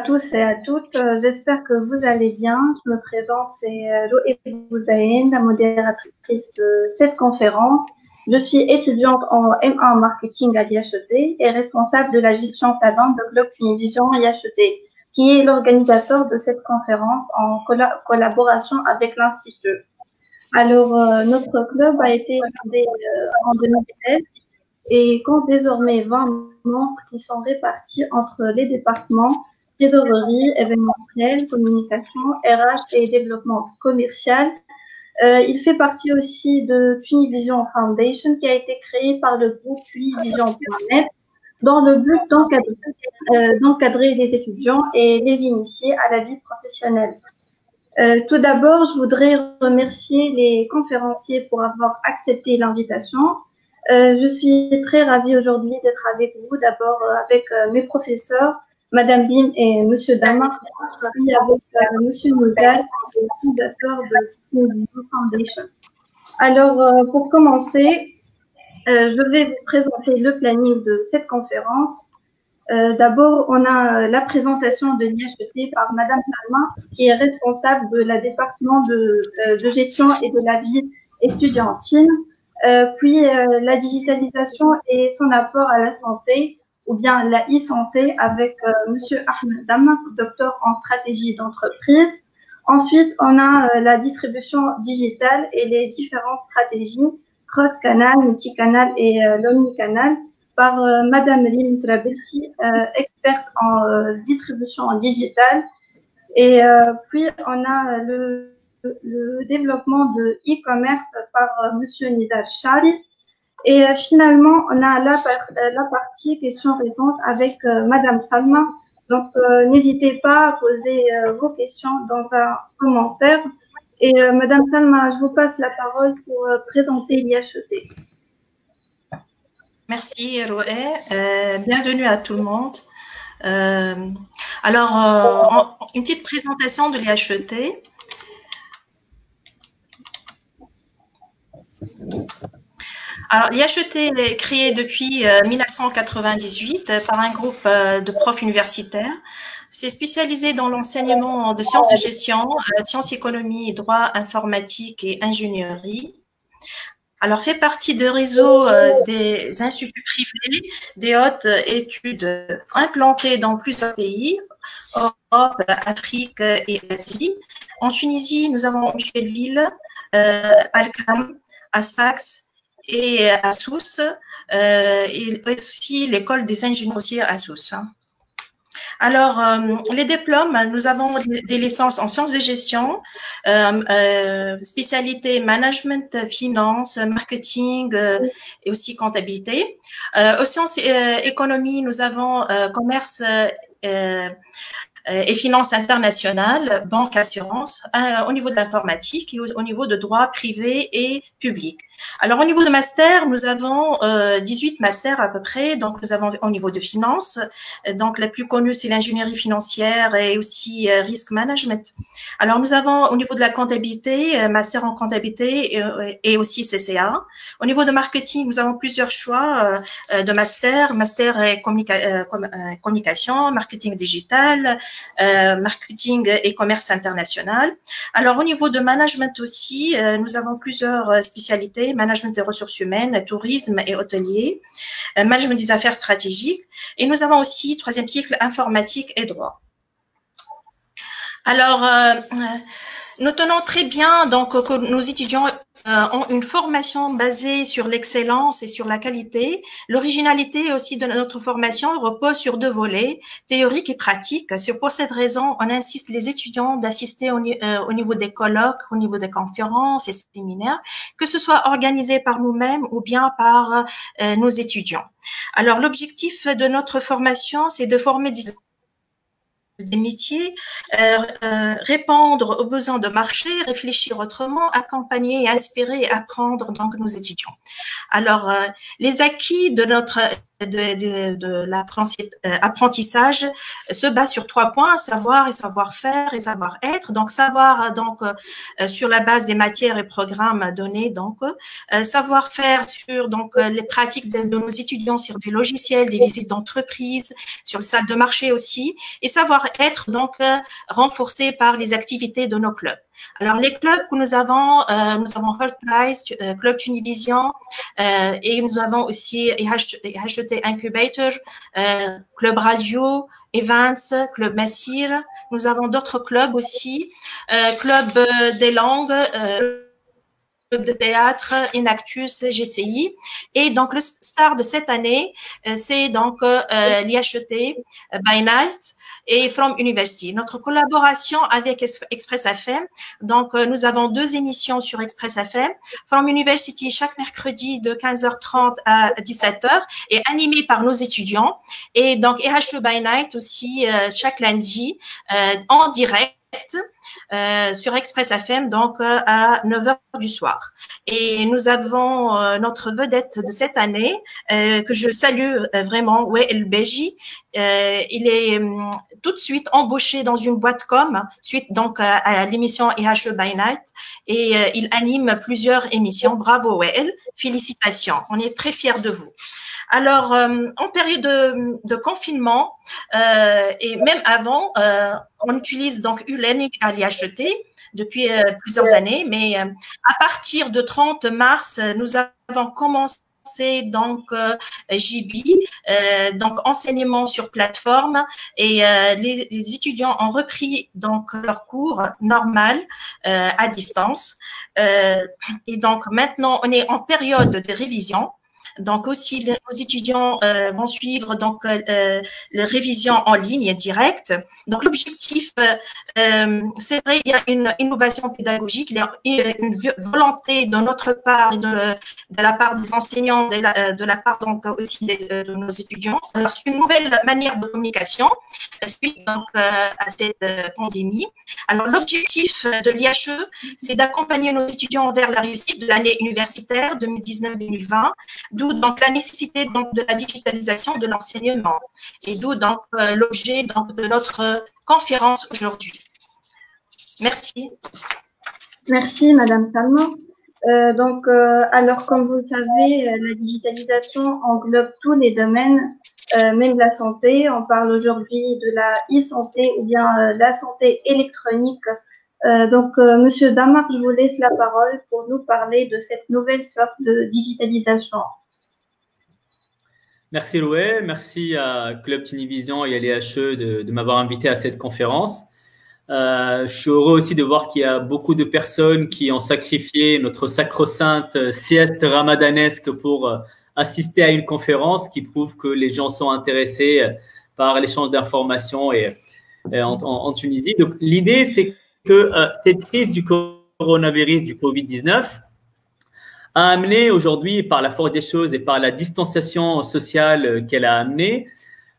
tous et à toutes, j'espère que vous allez bien. Je me présente, c'est Loé Bouzaïn, la modératrice de cette conférence. Je suis étudiante en M1 marketing à l'IHET et responsable de la gestion talent de Globe Univision IHET, qui est l'organisateur de cette conférence en collaboration avec l'Institut. Alors, notre club a été fondé en 2016 et compte désormais 20 membres qui sont répartis entre les départements trésorerie, événementiel, communication, RH et développement commercial. Il fait partie aussi de Tunivision Foundation qui a été créé par le groupe Tunivision.net dans le but d'encadrer les étudiants et les initier à la vie professionnelle. Tout d'abord, je voudrais remercier les conférenciers pour avoir accepté l'invitation. Je suis très ravie aujourd'hui d'être avec vous, d'abord avec mes professeurs, Madame Bim et Monsieur Dama, puis avec Monsieur Nouzal, le fondateur de Tunivision Foundation. Alors, pour commencer, je vais vous présenter le planning de cette conférence. D'abord, on a la présentation de l'IHET par Madame Salma, qui est responsable de la département de gestion et de la vie estudiantine. Puis la digitalisation et son apport à la santé, ou bien la e-santé avec Monsieur Ahmed Dam, docteur en stratégie d'entreprise. Ensuite, on a la distribution digitale et les différentes stratégies cross-canal, multicanal et l'omnicanal par Madame Lynn Trabelsi, experte en distribution digitale. Et puis, on a le développement de e-commerce par Monsieur Nizar Shari. Et finalement, on a la partie questions-réponses avec Madame Salma. Donc, n'hésitez pas à poser vos questions dans un commentaire. Et Madame Salma, je vous passe la parole pour présenter l'IHET. Merci, Roé. Bienvenue à tout le monde. Une petite présentation de l'IHET. Alors, l'IHET est créé depuis 1998 par un groupe de profs universitaires. C'est spécialisé dans l'enseignement de sciences de gestion, sciences économie, droit, informatique et ingénierie. Alors, fait partie de réseau des instituts privés des hautes études implantés dans plusieurs pays, Europe, Afrique et Asie. En Tunisie, nous avons Michel-Ville, Al-Kham, Sfax et à Sousse, et aussi l'école des ingénieurs aussi à Sousse. Alors, les diplômes, nous avons des licences en sciences de gestion, spécialité management, finance, marketing et aussi comptabilité. Aux sciences économie, nous avons commerce et finances internationales, banque, assurance, au niveau de l'informatique et au niveau de droit privé et public. Alors, au niveau de master, nous avons 18 masters à peu près. Donc, nous avons au niveau de finance. Donc, la plus connue, c'est l'ingénierie financière et aussi risk management. Alors, nous avons au niveau de la comptabilité, master en comptabilité et aussi CCA. Au niveau de marketing, nous avons plusieurs choix de master. Master et communication, marketing digital, marketing et commerce international. Alors, au niveau de management aussi, nous avons plusieurs spécialités, management des ressources humaines, tourisme et hôtelier, management des affaires stratégiques. Et nous avons aussi, troisième cycle, informatique et droit. Alors, nous tenons très bien donc que nos étudiants ont une formation basée sur l'excellence et sur la qualité. L'originalité aussi de notre formation repose sur deux volets, théorique et pratique. C'est pour cette raison, on insiste les étudiants d'assister au niveau des colloques, au niveau des conférences et séminaires, que ce soit organisé par nous-mêmes ou bien par nos étudiants. Alors, l'objectif de notre formation, c'est de former des métiers, répondre aux besoins de marché, réfléchir autrement, accompagner et inspirer et apprendre donc nos étudiants. Alors, les acquis de notre de l'apprentissage se base sur 3 points, savoir et savoir-faire et savoir-être. Donc, savoir sur la base des matières et programmes donnés, donc savoir-faire sur les pratiques de nos étudiants sur des logiciels, des visites d'entreprise, sur les salles de marché aussi, et savoir-être renforcé par les activités de nos clubs. Alors, les clubs que nous avons Heart Prize, Club Tunivision, et nous avons aussi IHT Incubator, Club Radio, Events, Club Massir. Nous avons d'autres clubs aussi, Club des langues, Club de théâtre, Inactus, GCI. Et donc, le star de cette année, c'est l'IHT by Night et From University. Notre collaboration avec Express FM, nous avons 2 émissions sur Express FM. From University, chaque mercredi de 15h30 à 17h, est animée par nos étudiants. Et donc, EHE by Night aussi, chaque lundi, en direct, sur Express FM, à 9h du soir. Et nous avons notre vedette de cette année, que je salue vraiment, Wael Beji. Il est tout de suite embauché dans une boîte com, suite à l'émission EHE by Night, et il anime plusieurs émissions. Bravo Wael, félicitations, on est très fiers de vous. Alors, en période de confinement, et même avant, on utilise e-learning à l'IHT depuis plusieurs années, mais à partir de 30 mars, nous avons commencé JB, enseignement sur plateforme, et les étudiants ont repris leur cours normal à distance. Et donc maintenant, on est en période de révision. Donc aussi, nos étudiants vont suivre les révisions en ligne directe. Donc l'objectif, c'est vrai, il y a une innovation pédagogique, il y a une volonté de notre part et de la part des enseignants, de la part aussi de nos étudiants. Alors c'est une nouvelle manière de communication suite à cette pandémie. Alors l'objectif de l'IHE, c'est d'accompagner nos étudiants vers la réussite de l'année universitaire 2019-2020. D'où la nécessité de la digitalisation de l'enseignement, et d'où l'objet de notre conférence aujourd'hui. Merci. Merci Madame Salma. Alors comme vous le savez, la digitalisation englobe tous les domaines, même la santé. On parle aujourd'hui de la e-santé ou bien la santé électronique. Monsieur Damar, je vous laisse la parole pour nous parler de cette nouvelle sorte de digitalisation. Merci Loué, merci à Club Tunivision et à l'IHE de m'avoir invité à cette conférence. Je suis heureux aussi de voir qu'il y a beaucoup de personnes qui ont sacrifié notre sacro-sainte sieste ramadanesque pour assister à une conférence, qui prouve que les gens sont intéressés par l'échange d'informations en Tunisie. Donc l'idée, c'est que cette crise du coronavirus, du Covid-19, a amené aujourd'hui, par la force des choses et par la distanciation sociale qu'elle a amenée,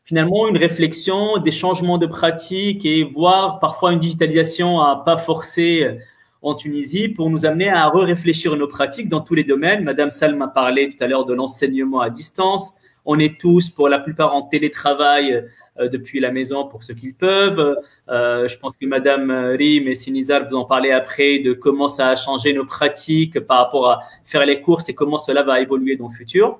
finalement une réflexion, des changements de pratiques et voire parfois une digitalisation à pas forcer en Tunisie pour nous amener à réfléchir nos pratiques dans tous les domaines. Madame Salma parlait tout à l'heure de l'enseignement à distance. On est tous, pour la plupart, en télétravail depuis la maison pour ceux qu'ils peuvent. Je pense que Madame Rim et Sinizar vous en parlez après de comment ça a changé nos pratiques par rapport à faire les courses et comment cela va évoluer dans le futur.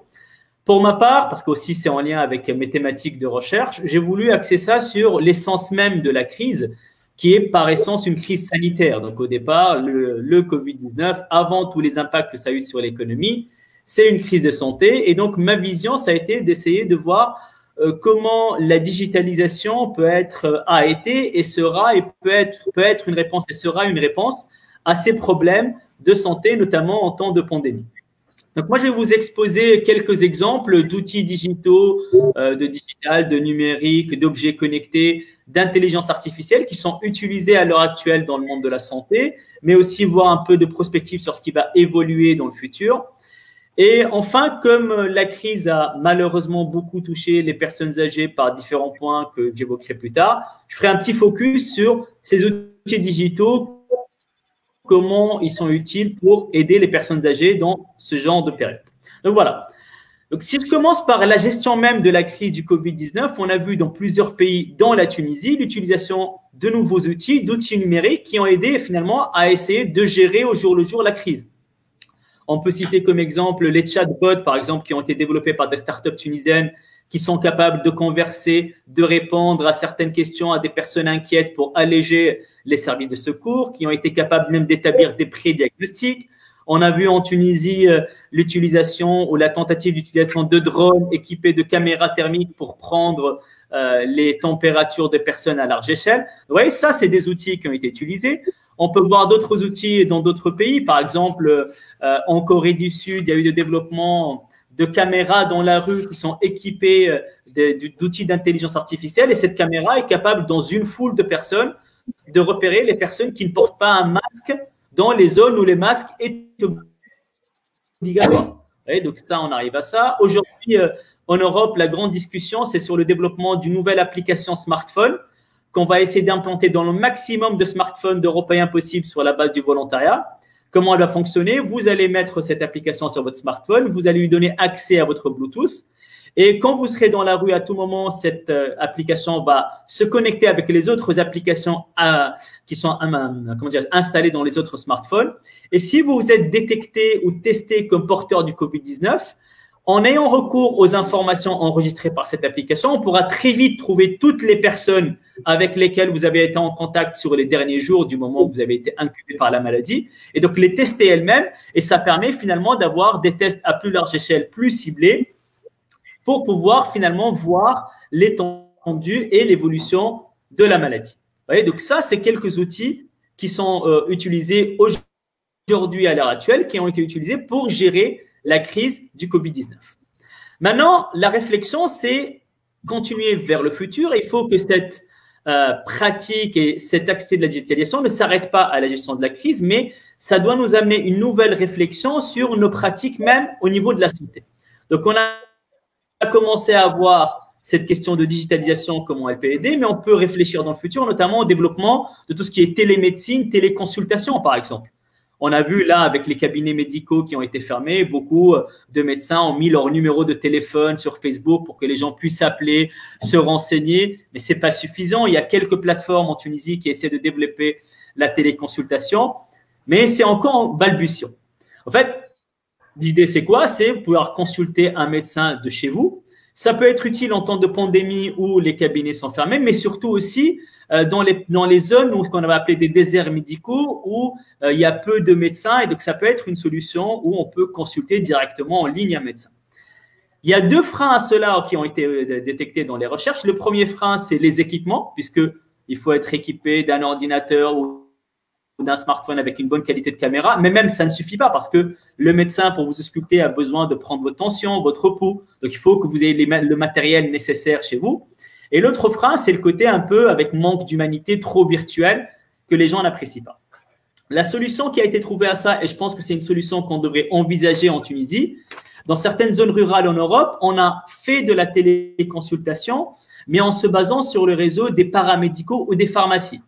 Pour ma part, parce qu'aussi c'est en lien avec mes thématiques de recherche, j'ai voulu axer ça sur l'essence même de la crise, qui est par essence une crise sanitaire. Donc au départ, le Covid-19, avant tous les impacts que ça a eu sur l'économie, c'est une crise de santé. Et donc ma vision, ça a été d'essayer de voir comment la digitalisation a été et sera et peut être une réponse et sera une réponse à ces problèmes de santé, notamment en temps de pandémie. Donc moi, je vais vous exposer quelques exemples d'outils digitaux, de digital, de numérique, d'objets connectés, d'intelligence artificielle qui sont utilisés à l'heure actuelle dans le monde de la santé, mais aussi voir un peu de prospective sur ce qui va évoluer dans le futur. Et enfin, comme la crise a malheureusement beaucoup touché les personnes âgées par différents points que j'évoquerai plus tard, je ferai un petit focus sur ces outils digitaux, comment ils sont utiles pour aider les personnes âgées dans ce genre de période. Donc voilà. Donc, si je commence par la gestion même de la crise du Covid-19, on a vu dans plusieurs pays, dont la Tunisie, l'utilisation de nouveaux outils, d'outils numériques qui ont aidé finalement à essayer de gérer au jour le jour la crise. On peut citer comme exemple les chatbots, par exemple, qui ont été développés par des startups tunisiennes qui sont capables de converser, de répondre à certaines questions à des personnes inquiètes pour alléger les services de secours, qui ont été capables même d'établir des pré-diagnostics. On a vu en Tunisie l'utilisation ou la tentative d'utilisation de drones équipés de caméras thermiques pour prendre les températures des personnes à large échelle. Vous voyez, ça, c'est des outils qui ont été utilisés. On peut voir d'autres outils dans d'autres pays. Par exemple, en Corée du Sud, il y a eu le développement de caméras dans la rue qui sont équipées d'outils d'intelligence artificielle. Et cette caméra est capable, dans une foule de personnes, de repérer les personnes qui ne portent pas un masque dans les zones où les masques est obligatoire. Et donc ça, on arrive à ça. Aujourd'hui, en Europe, la grande discussion, c'est sur le développement d'une nouvelle application smartphone qu'on va essayer d'implanter dans le maximum de smartphones d'Européens possibles sur la base du volontariat. Comment elle va fonctionner? Vous allez mettre cette application sur votre smartphone, vous allez lui donner accès à votre Bluetooth. Et quand vous serez dans la rue, à tout moment, cette application va se connecter avec les autres applications qui sont installées dans les autres smartphones. Et si vous êtes détecté ou testé comme porteur du Covid-19, en ayant recours aux informations enregistrées par cette application, on pourra très vite trouver toutes les personnes avec lesquelles vous avez été en contact sur les derniers jours du moment où vous avez été incubé par la maladie et donc les tester elles-mêmes. Et ça permet finalement d'avoir des tests à plus large échelle, plus ciblés, pour pouvoir finalement voir l'étendue et l'évolution de la maladie. Vous voyez, donc ça, c'est quelques outils qui sont utilisés aujourd'hui à l'heure actuelle, qui ont été utilisés pour gérer la crise du Covid-19. Maintenant, la réflexion, c'est continuer vers le futur. Il faut que cette pratique et cet acte de la digitalisation ne s'arrête pas à la gestion de la crise, mais ça doit nous amener une nouvelle réflexion sur nos pratiques même au niveau de la santé. Donc, on a commencé à voir cette question de digitalisation, comment elle peut aider, mais on peut réfléchir dans le futur, notamment au développement de tout ce qui est télémédecine, téléconsultation, par exemple. On a vu là, avec les cabinets médicaux qui ont été fermés, beaucoup de médecins ont mis leur numéro de téléphone sur Facebook pour que les gens puissent appeler, se renseigner, mais c'est pas suffisant. Il y a quelques plateformes en Tunisie qui essaient de développer la téléconsultation, mais c'est encore en balbutiant. En fait, l'idée, c'est quoi? C'est pouvoir consulter un médecin de chez vous. Ça peut être utile en temps de pandémie où les cabinets sont fermés, mais surtout aussi dans les zones où qu'on va appeler des déserts médicaux où il y a peu de médecins et donc ça peut être une solution où on peut consulter directement en ligne un médecin. Il y a deux freins à cela qui ont été détectés dans les recherches. Le premier frein, c'est les équipements, puisqu'il faut être équipé d'un ordinateur ou d'un smartphone avec une bonne qualité de caméra, mais même ça ne suffit pas parce que le médecin, pour vous ausculter, a besoin de prendre votre tension, votre pouls. Donc, il faut que vous ayez le matériel nécessaire chez vous. Et l'autre frein, c'est le côté un peu avec manque d'humanité, trop virtuel, que les gens n'apprécient pas. La solution qui a été trouvée à ça, et je pense que c'est une solution qu'on devrait envisager en Tunisie, dans certaines zones rurales en Europe, on a fait de la téléconsultation, mais en se basant sur le réseau des paramédicaux ou des pharmacies.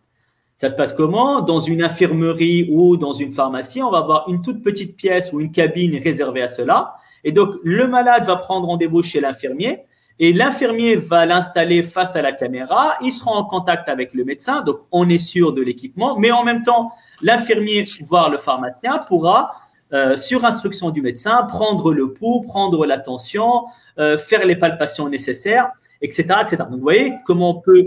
Ça se passe comment? Dans une infirmerie ou dans une pharmacie, on va avoir une toute petite pièce ou une cabine réservée à cela. Et donc, le malade va prendre rendez-vous chez l'infirmier et l'infirmier va l'installer face à la caméra. Il sera en contact avec le médecin, donc on est sûr de l'équipement. Mais en même temps, l'infirmier, voire le pharmacien, pourra, sur instruction du médecin, prendre le pouls, prendre la tension, faire les palpations nécessaires, etc., etc. Donc, vous voyez comment on peut…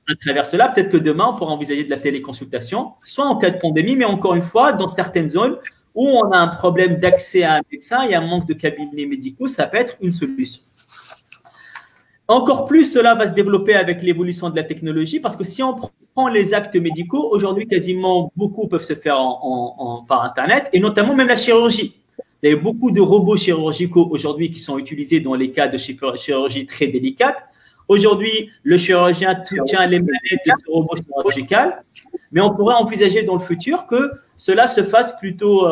À travers cela, peut-être que demain, on pourra envisager de la téléconsultation, soit en cas de pandémie, mais encore une fois, dans certaines zones où on a un problème d'accès à un médecin et un manque de cabinets médicaux, ça peut être une solution. Encore plus, cela va se développer avec l'évolution de la technologie parce que si on prend les actes médicaux, aujourd'hui, quasiment beaucoup peuvent se faire par Internet et notamment même la chirurgie. Vous avez beaucoup de robots chirurgicaux aujourd'hui qui sont utilisés dans les cas de chirurgie très délicates. Aujourd'hui, le chirurgien tient les manettes de ce robot chirurgical, mais on pourrait envisager dans le futur que cela se fasse plutôt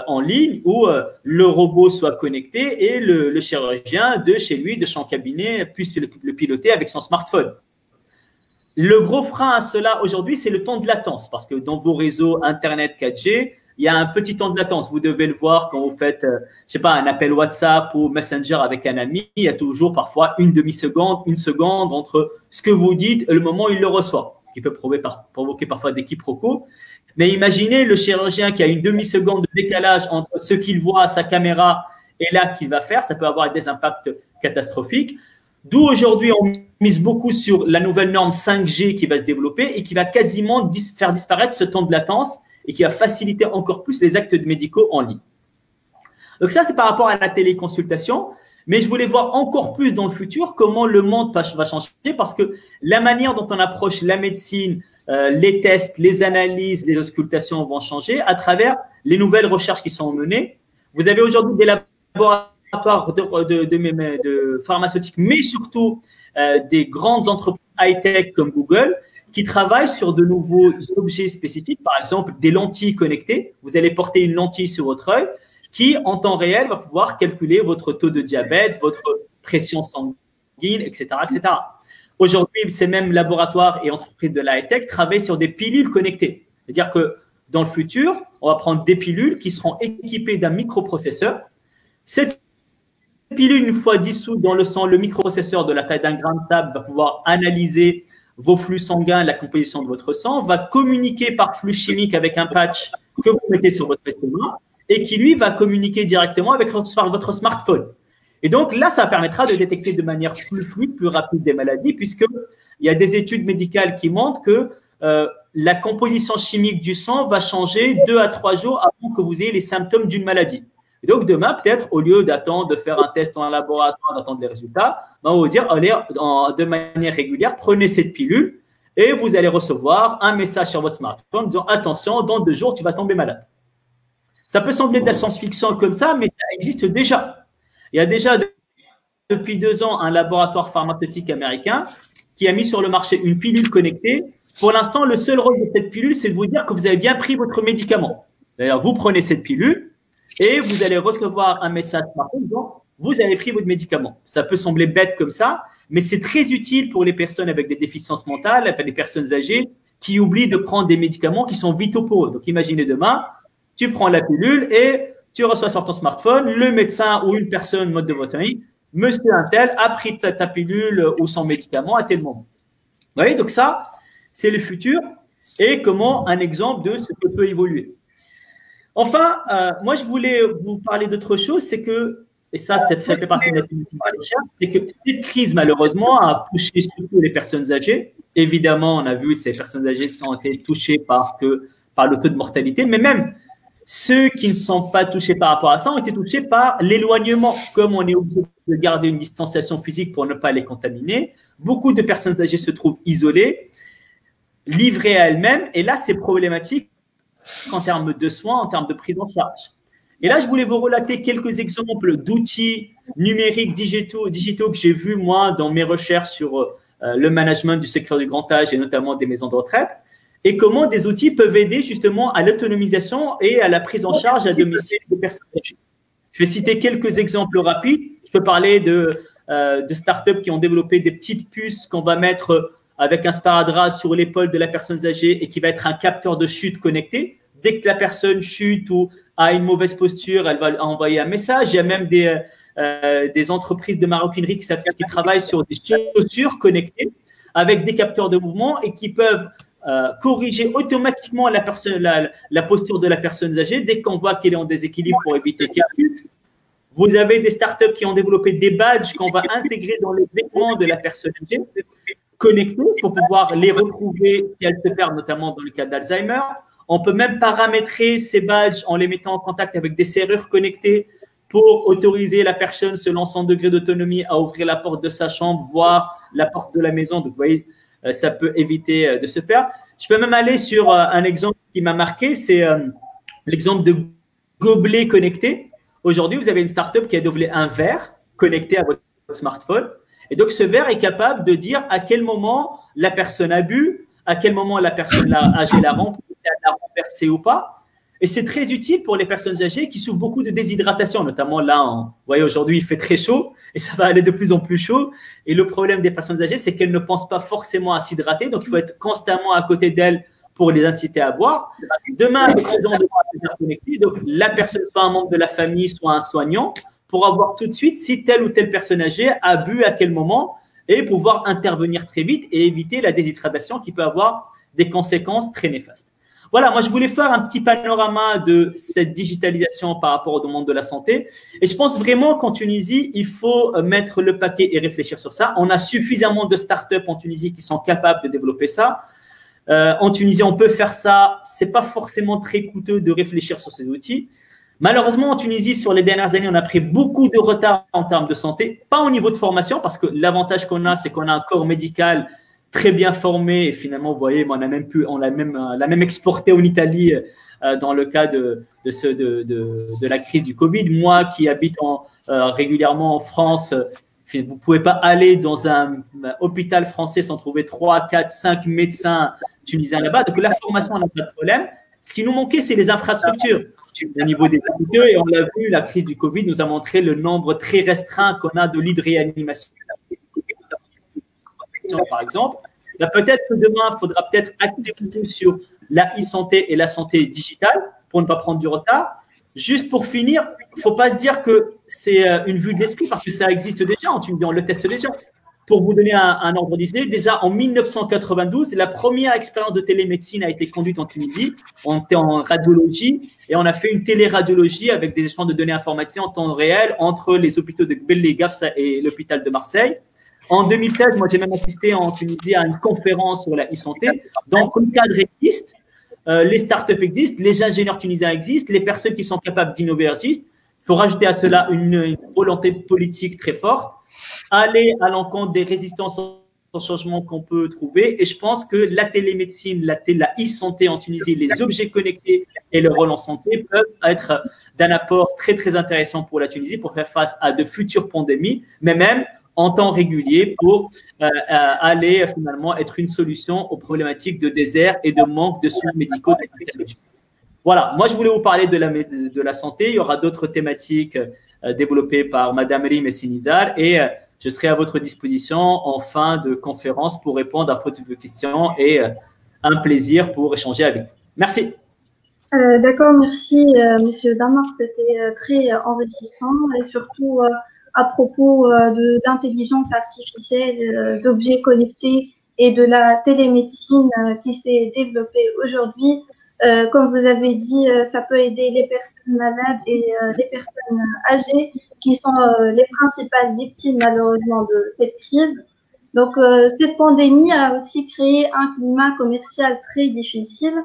en ligne où le robot soit connecté et le chirurgien de chez lui, de son cabinet, puisse le piloter avec son smartphone. Le gros frein à cela aujourd'hui, c'est le temps de latence parce que dans vos réseaux Internet 4G, il y a un petit temps de latence. Vous devez le voir quand vous faites, je sais pas, un appel WhatsApp ou Messenger avec un ami. Il y a toujours parfois une demi-seconde, une seconde entre ce que vous dites et le moment où il le reçoit, ce qui peut provoquer parfois des quiproquos. Mais imaginez le chirurgien qui a une demi-seconde de décalage entre ce qu'il voit à sa caméra et là qu'il va faire. Ça peut avoir des impacts catastrophiques. D'où aujourd'hui, on mise beaucoup sur la nouvelle norme 5G qui va se développer et qui va quasiment faire disparaître ce temps de latence et qui va faciliter encore plus les actes médicaux en ligne. Donc ça, c'est par rapport à la téléconsultation. Mais je voulais voir encore plus dans le futur comment le monde va changer parce que la manière dont on approche la médecine, les tests, les analyses, les auscultations vont changer à travers les nouvelles recherches qui sont menées. Vous avez aujourd'hui des laboratoires de pharmaceutiques, mais surtout des grandes entreprises high-tech comme Google qui travaillent sur de nouveaux objets spécifiques, par exemple des lentilles connectées. Vous allez porter une lentille sur votre œil qui, en temps réel, va pouvoir calculer votre taux de diabète, votre pression sanguine, etc., etc. Aujourd'hui, ces mêmes laboratoires et entreprises de la high-tech travaillent sur des pilules connectées. C'est-à-dire que dans le futur, on va prendre des pilules qui seront équipées d'un microprocesseur. Cette pilule, une fois dissoute dans le sang, le microprocesseur de la taille d'un grain de sable va pouvoir analyser vos flux sanguins, la composition de votre sang, va communiquer par flux chimique avec un patch que vous mettez sur votre estomac et qui, lui, va communiquer directement avec votre smartphone. Et donc, là, ça permettra de détecter de manière plus fluide, plus rapide des maladies, puisqu'il y a des études médicales qui montrent que la composition chimique du sang va changer 2 à 3 jours avant que vous ayez les symptômes d'une maladie. Et donc, demain, peut-être, au lieu d'attendre de faire un test en laboratoire, d'attendre les résultats, on va vous dire, allez, de manière régulière, prenez cette pilule et vous allez recevoir un message sur votre smartphone disant, attention, dans 2 jours, tu vas tomber malade. Ça peut sembler de la science-fiction comme ça, mais ça existe déjà. Il y a déjà, depuis 2 ans, un laboratoire pharmaceutique américain qui a mis sur le marché une pilule connectée. Pour l'instant, le seul rôle de cette pilule, c'est de vous dire que vous avez bien pris votre médicament. D'ailleurs, vous prenez cette pilule et vous allez recevoir un message par contre disant vous avez pris votre médicament. Ça peut sembler bête comme ça, mais c'est très utile pour les personnes avec des déficiences mentales, enfin les personnes âgées qui oublient de prendre des médicaments qui sont vitaux pour eux. Donc, imaginez demain, tu prends la pilule et tu reçois sur ton smartphone le médecin ou une personne mode de votre famille, monsieur untel a pris sa pilule ou son médicament à tel moment. Vous voyez, donc ça, c'est le futur et comment un exemple de ce que peut évoluer. Enfin, moi, je voulais vous parler d'autre chose, c'est que, et ça fait partie de la recherche, c'est que cette crise, malheureusement, a touché surtout les personnes âgées. Évidemment, on a vu que ces personnes âgées ont été touchées par le taux de mortalité, mais même ceux qui ne sont pas touchés par rapport à ça ont été touchés par l'éloignement. Comme on est obligé de garder une distanciation physique pour ne pas les contaminer, beaucoup de personnes âgées se trouvent isolées, livrées à elles-mêmes, et là, c'est problématique en termes de soins, en termes de prise en charge. Et là, je voulais vous relater quelques exemples d'outils numériques digitaux que j'ai vus, moi, dans mes recherches sur le management du secteur du grand âge et notamment des maisons de retraite, et comment des outils peuvent aider justement à l'autonomisation et à la prise en charge à domicile des personnes âgées. Je vais citer quelques exemples rapides. Je peux parler de startups qui ont développé des petites puces qu'on va mettre avec un sparadrap sur l'épaule de la personne âgée et qui va être un capteur de chute connecté. Dès que la personne chute ou a une mauvaise posture, elle va envoyer un message. Il y a même des entreprises de maroquinerie qui travaillent sur des chaussures connectées avec des capteurs de mouvement et qui peuvent corriger automatiquement la posture de la personne âgée dès qu'on voit qu'elle est en déséquilibre pour éviter qu'elle chute. Vous avez des startups qui ont développé des badges qu'on va intégrer dans les vêtements de la personne âgée, connectés pour pouvoir les retrouver si elles se perdent, notamment dans le cas d'Alzheimer. On peut même paramétrer ces badges en les mettant en contact avec des serrures connectées pour autoriser la personne, selon son degré d'autonomie, à ouvrir la porte de sa chambre, voire la porte de la maison. Donc, vous voyez, ça peut éviter de se perdre. Je peux même aller sur un exemple qui m'a marqué, c'est l'exemple de gobelets connectés. Aujourd'hui, vous avez une startup qui a développé un verre connecté à votre smartphone. Et donc, ce verre est capable de dire à quel moment la personne a bu, à quel moment la personne âgée l'a rempli, si elle l'a renversé ou pas. Et c'est très utile pour les personnes âgées qui souffrent beaucoup de déshydratation, notamment là, vous voyez, aujourd'hui, il fait très chaud et ça va aller de plus en plus chaud. Et le problème des personnes âgées, c'est qu'elles ne pensent pas forcément à s'hydrater. Donc, il faut être constamment à côté d'elles pour les inciter à boire. Demain, le président devra être interconnecté. Donc, la personne, soit un membre de la famille, soit un soignant, pour avoir tout de suite si telle ou telle personne âgée a bu à quel moment et pouvoir intervenir très vite et éviter la déshydratation qui peut avoir des conséquences très néfastes. Voilà, moi, je voulais faire un petit panorama de cette digitalisation par rapport au monde de la santé. Et je pense vraiment qu'en Tunisie, il faut mettre le paquet et réfléchir sur ça. On a suffisamment de startups en Tunisie qui sont capables de développer ça. En Tunisie, on peut faire ça. C'est pas forcément très coûteux de réfléchir sur ces outils. Malheureusement, en Tunisie, sur les dernières années, on a pris beaucoup de retard en termes de santé. Pas au niveau de formation, parce que l'avantage qu'on a, c'est qu'on a un corps médical très bien formé. Et finalement, vous voyez, on l'a même exporté en Italie dans le cas de la crise du Covid. Moi, qui habite régulièrement en France, vous pouvez pas aller dans un hôpital français sans trouver 3, 4, 5 médecins tunisiens là-bas. Donc, la formation, on n'a pas de problème. Ce qui nous manquait, c'est les infrastructures au niveau des hôpitaux. Et on l'a vu, la crise du Covid nous a montré le nombre très restreint qu'on a de lits de réanimation. Par exemple, peut-être que demain, il faudra peut-être acter beaucoup sur la e-santé et la santé digitale pour ne pas prendre du retard. Juste pour finir, il ne faut pas se dire que c'est une vue de l'esprit parce que ça existe déjà, on le teste déjà. Pour vous donner un ordre d'idée, déjà en 1992, la première expérience de télémédecine a été conduite en Tunisie. On était en radiologie et on a fait une téléradiologie avec des échanges de données informatiques en temps réel entre les hôpitaux de Gbelli, Gafsa et l'hôpital de Marseille. En 2016, moi, j'ai même assisté en Tunisie à une conférence sur la e-santé. Donc, le cadre existe, les startups existent, les ingénieurs tunisiens existent, les personnes qui sont capables d'innover existent. Il faut rajouter à cela une volonté politique très forte, aller à l'encontre des résistances au changement qu'on peut trouver. Et je pense que la télémédecine, la e-santé en Tunisie, les objets connectés et le rôle en santé peuvent être d'un apport très, très intéressant pour la Tunisie pour faire face à de futures pandémies, mais même en temps régulier pour aller finalement être une solution aux problématiques de désert et de manque de soins médicaux. Voilà, moi je voulais vous parler de la santé. Il y aura d'autres thématiques développées par Madame Rim et Sinizar et je serai à votre disposition en fin de conférence pour répondre à vos questions et un plaisir pour échanger avec vous. Merci. D'accord, merci Monsieur Damar, c'était très enrichissant et surtout à propos d'intelligence artificielle, d'objets connectés et de la télémédecine qui s'est développée aujourd'hui. Comme vous avez dit, ça peut aider les personnes malades et les personnes âgées qui sont les principales victimes malheureusement de cette crise. Donc, cette pandémie a aussi créé un climat commercial très difficile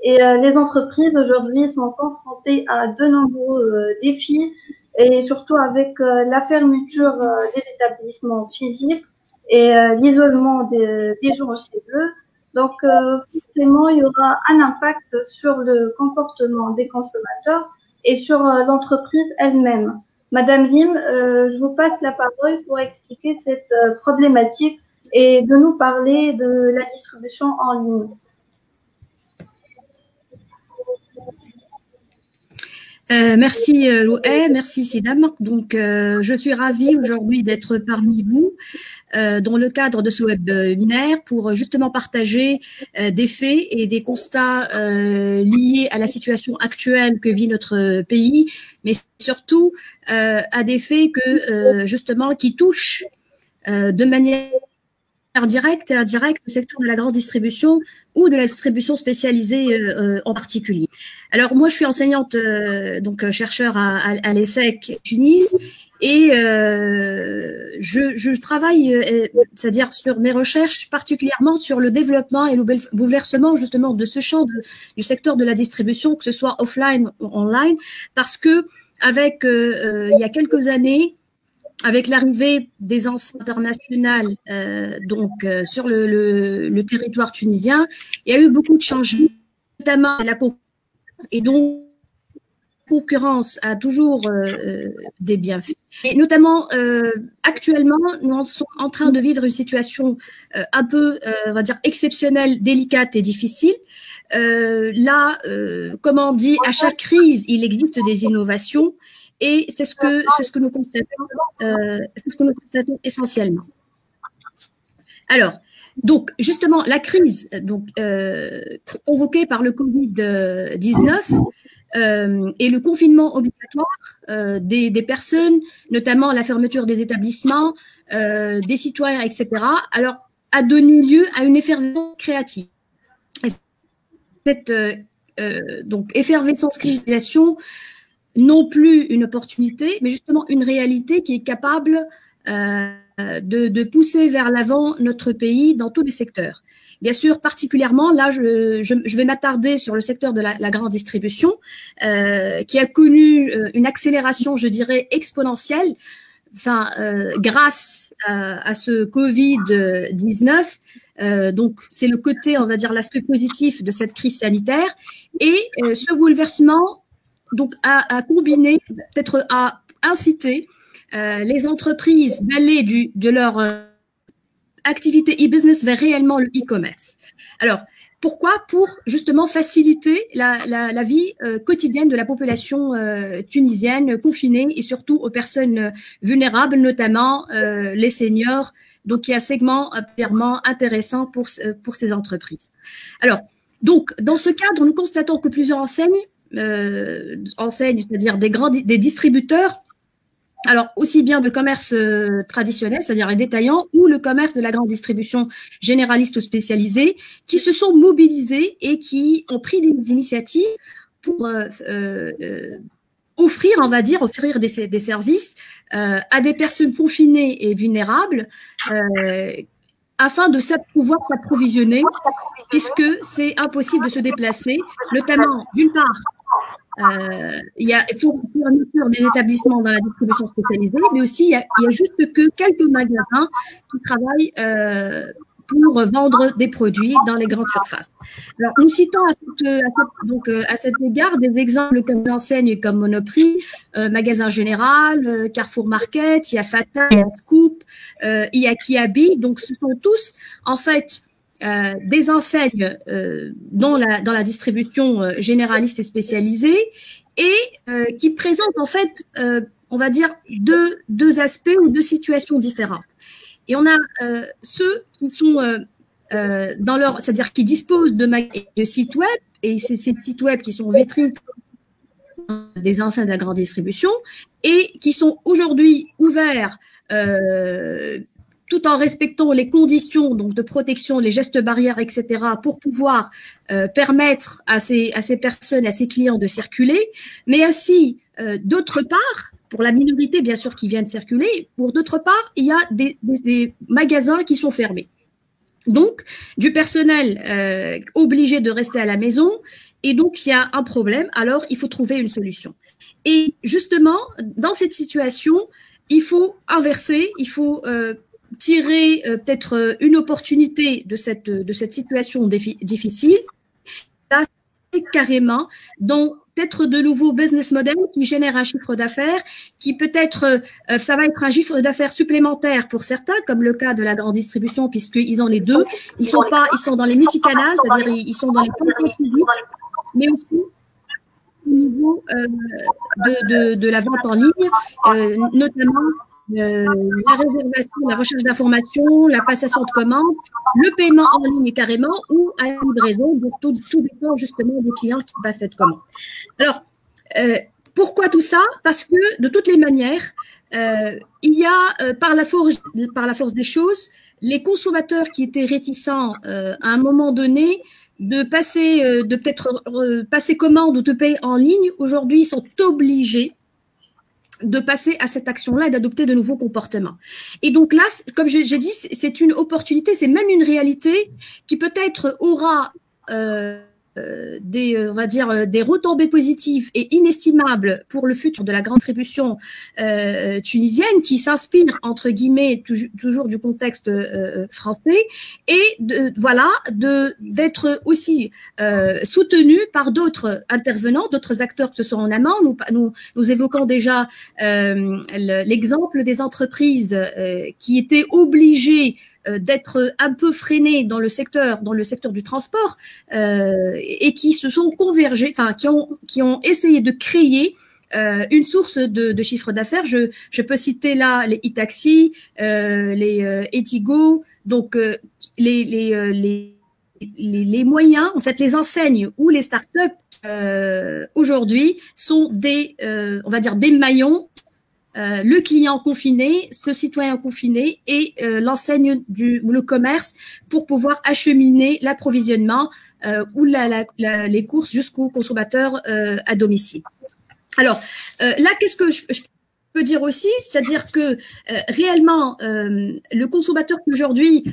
et les entreprises aujourd'hui sont confrontées à de nombreux défis et surtout avec la fermeture des établissements physiques et l'isolement des gens chez eux. Donc, forcément, il y aura un impact sur le comportement des consommateurs et sur l'entreprise elle-même. Madame Lim, je vous passe la parole pour expliquer cette problématique et de nous parler de la distribution en ligne. Merci Loé, merci Sidam. Donc, je suis ravie aujourd'hui d'être parmi vous dans le cadre de ce webinaire pour justement partager des faits et des constats liés à la situation actuelle que vit notre pays, mais surtout à des faits que justement qui touchent de manière directe et indirecte le secteur de la grande distribution ou de la distribution spécialisée en particulier. Alors moi je suis enseignante donc chercheur à l'ESSEC Tunis et je travaille c'est-à-dire sur mes recherches particulièrement sur le développement et le bouleversement justement de ce champ du secteur de la distribution, que ce soit offline ou online, parce que avec il y a quelques années, avec l'arrivée des enseignes internationales sur le territoire tunisien, il y a eu beaucoup de changements, notamment la concurrence, et donc la concurrence a toujours des bienfaits. Et notamment, actuellement, nous sommes en train de vivre une situation un peu, on va dire, exceptionnelle, délicate et difficile. Là, comme on dit, à chaque crise, il existe des innovations. Et c'est ce que nous constatons, essentiellement. Alors, Donc, justement, la crise provoquée par le Covid-19 et le confinement obligatoire des personnes, notamment la fermeture des établissements, des citoyens, etc., alors, a donné lieu à une effervescence créative. Cette donc effervescence, créatisation, non plus une opportunité, mais justement une réalité qui est capable de pousser vers l'avant notre pays dans tous les secteurs. Bien sûr, particulièrement, là, je vais m'attarder sur le secteur de la grande distribution, qui a connu une accélération, je dirais, exponentielle, enfin, grâce à ce Covid-19. Donc, c'est le côté, on va dire, l'aspect positif de cette crise sanitaire. Et ce bouleversement, donc, a combiné, peut-être a incité les entreprises d'aller de leur activité e-business vers réellement le e-commerce. Alors, pourquoi? Pour justement faciliter la vie quotidienne de la population tunisienne confinée et surtout aux personnes vulnérables, notamment les seniors. Donc, il y a un segment clairement intéressant pour ces entreprises. Alors, donc, dans ce cadre, nous constatons que plusieurs enseignes, c'est-à-dire des distributeurs, alors aussi bien le commerce traditionnel, c'est-à-dire les détaillants, ou le commerce de la grande distribution généraliste ou spécialisée, qui se sont mobilisés et qui ont pris des initiatives pour offrir des services à des personnes confinées et vulnérables afin de pouvoir s'approvisionner, puisque c'est impossible de se déplacer, notamment d'une part. Il faut fournir des établissements dans la distribution spécialisée, mais aussi il y a juste que quelques magasins qui travaillent pour vendre des produits dans les grandes surfaces. Alors, nous citons à cet égard des exemples comme d'enseignes comme Monoprix, Magasin Général, Carrefour Market, il y a Fata, il y a Scoop, il y a Kiabi. Donc, ce sont tous, en fait, des enseignes dans la distribution généraliste et spécialisée et qui présentent, en fait, on va dire, deux aspects ou deux situations différentes. Et on a ceux qui sont c'est-à-dire qui disposent de sites web, et c'est ces sites web qui sont vitrines des enseignes de la grande distribution et qui sont aujourd'hui ouverts tout en respectant les conditions donc de protection, les gestes barrières, etc., pour pouvoir permettre à ces personnes, à ces clients de circuler, mais aussi d'autre part, pour la minorité, bien sûr, qui vient de circuler, pour d'autre part, il y a des magasins qui sont fermés. Donc, du personnel obligé de rester à la maison, et donc il y a un problème, alors il faut trouver une solution. Et justement, dans cette situation, il faut inverser, il faut tirer peut-être une opportunité de cette situation difficile, carrément, dans peut-être de nouveaux business models qui génèrent un chiffre d'affaires, qui peut-être, ça va être un chiffre d'affaires supplémentaire pour certains, comme le cas de la grande distribution, puisqu'ils ont les deux. Ils sont dans les multicanals, c'est-à-dire ils sont dans les comptes physiques, mais aussi au niveau de la vente en ligne, notamment la réservation, la recherche d'informations, la passation de commandes, le paiement en ligne carrément ou à la livraison. Donc, tout dépend justement des clients qui passent cette commande. Alors, pourquoi tout ça? Parce que de toutes les manières, il y a par la force des choses, les consommateurs qui étaient réticents à un moment donné de passer commande ou de payer en ligne, aujourd'hui sont obligés de passer à cette action-là et d'adopter de nouveaux comportements. Et donc là, comme j'ai dit, c'est une opportunité, c'est même une réalité qui peut-être aura on va dire, des retombées positives et inestimables pour le futur de la grande distribution tunisienne, qui s'inspire, entre guillemets, toujours du contexte français, et d'être aussi soutenu par d'autres intervenants, d'autres acteurs que ce soit en amont. Nous évoquons déjà l'exemple des entreprises qui étaient obligées d'être un peu freinées dans le secteur du transport et qui se sont convergées, enfin qui ont essayé de créer une source de chiffre d'affaires. Je peux citer là les e-taxi, les Etigo, Donc, les moyens, en fait, les enseignes ou les startups aujourd'hui sont des, on va dire, des maillons. Le client confiné, ce citoyen confiné et l'enseigne ou le commerce pour pouvoir acheminer l'approvisionnement ou les courses jusqu'au consommateur à domicile. Alors là, qu'est-ce que je peux dire aussi, c'est-à-dire que réellement le consommateur aujourd'hui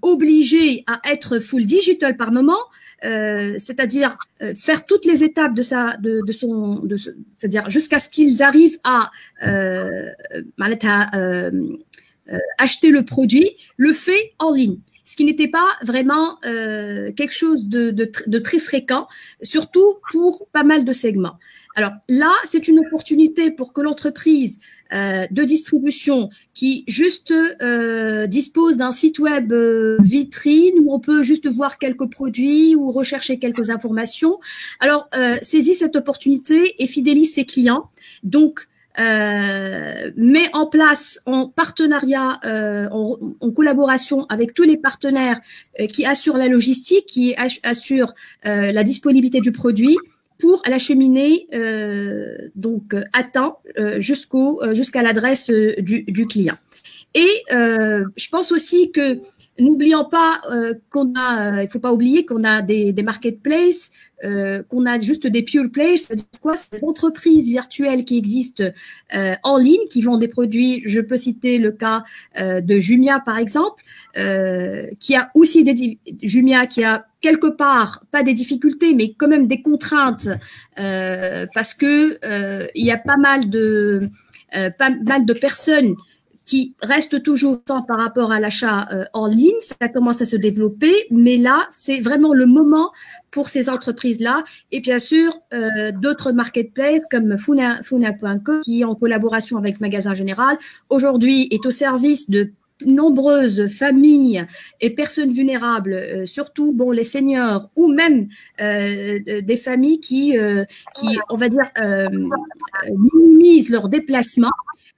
obligé à être full digital par moment, c'est-à-dire faire toutes les étapes c'est-à-dire jusqu'à ce qu'ils arrivent à acheter le produit, le fait en ligne. Ce qui n'était pas vraiment quelque chose de très fréquent, surtout pour pas mal de segments. Alors là, c'est une opportunité pour que l'entreprise de distribution qui juste dispose d'un site web vitrine où on peut juste voir quelques produits ou rechercher quelques informations. Alors, saisit cette opportunité et fidélise ses clients. Donc, met en place en partenariat, en collaboration avec tous les partenaires qui assurent la logistique, qui assurent la disponibilité du produit, pour l'acheminer donc à temps jusqu'à l'adresse du client. Et je pense aussi que n'oublions pas il faut pas oublier qu'on a des marketplaces, qu'on a juste des pure plays, c'est-à-dire quoi? C'est des entreprises virtuelles qui existent en ligne, qui vendent des produits. Je peux citer le cas de Jumia par exemple, qui a aussi Jumia qui a quelque part pas des difficultés, mais quand même des contraintes parce que il y a pas mal de personnes qui reste toujours temps par rapport à l'achat en ligne. Ça commence à se développer, mais là, c'est vraiment le moment pour ces entreprises-là. Et bien sûr, d'autres marketplaces comme Funa.com, qui, en collaboration avec Magasin Général, aujourd'hui est au service de nombreuses familles et personnes vulnérables, surtout les seniors ou même des familles qui on va dire minimisent leurs déplacements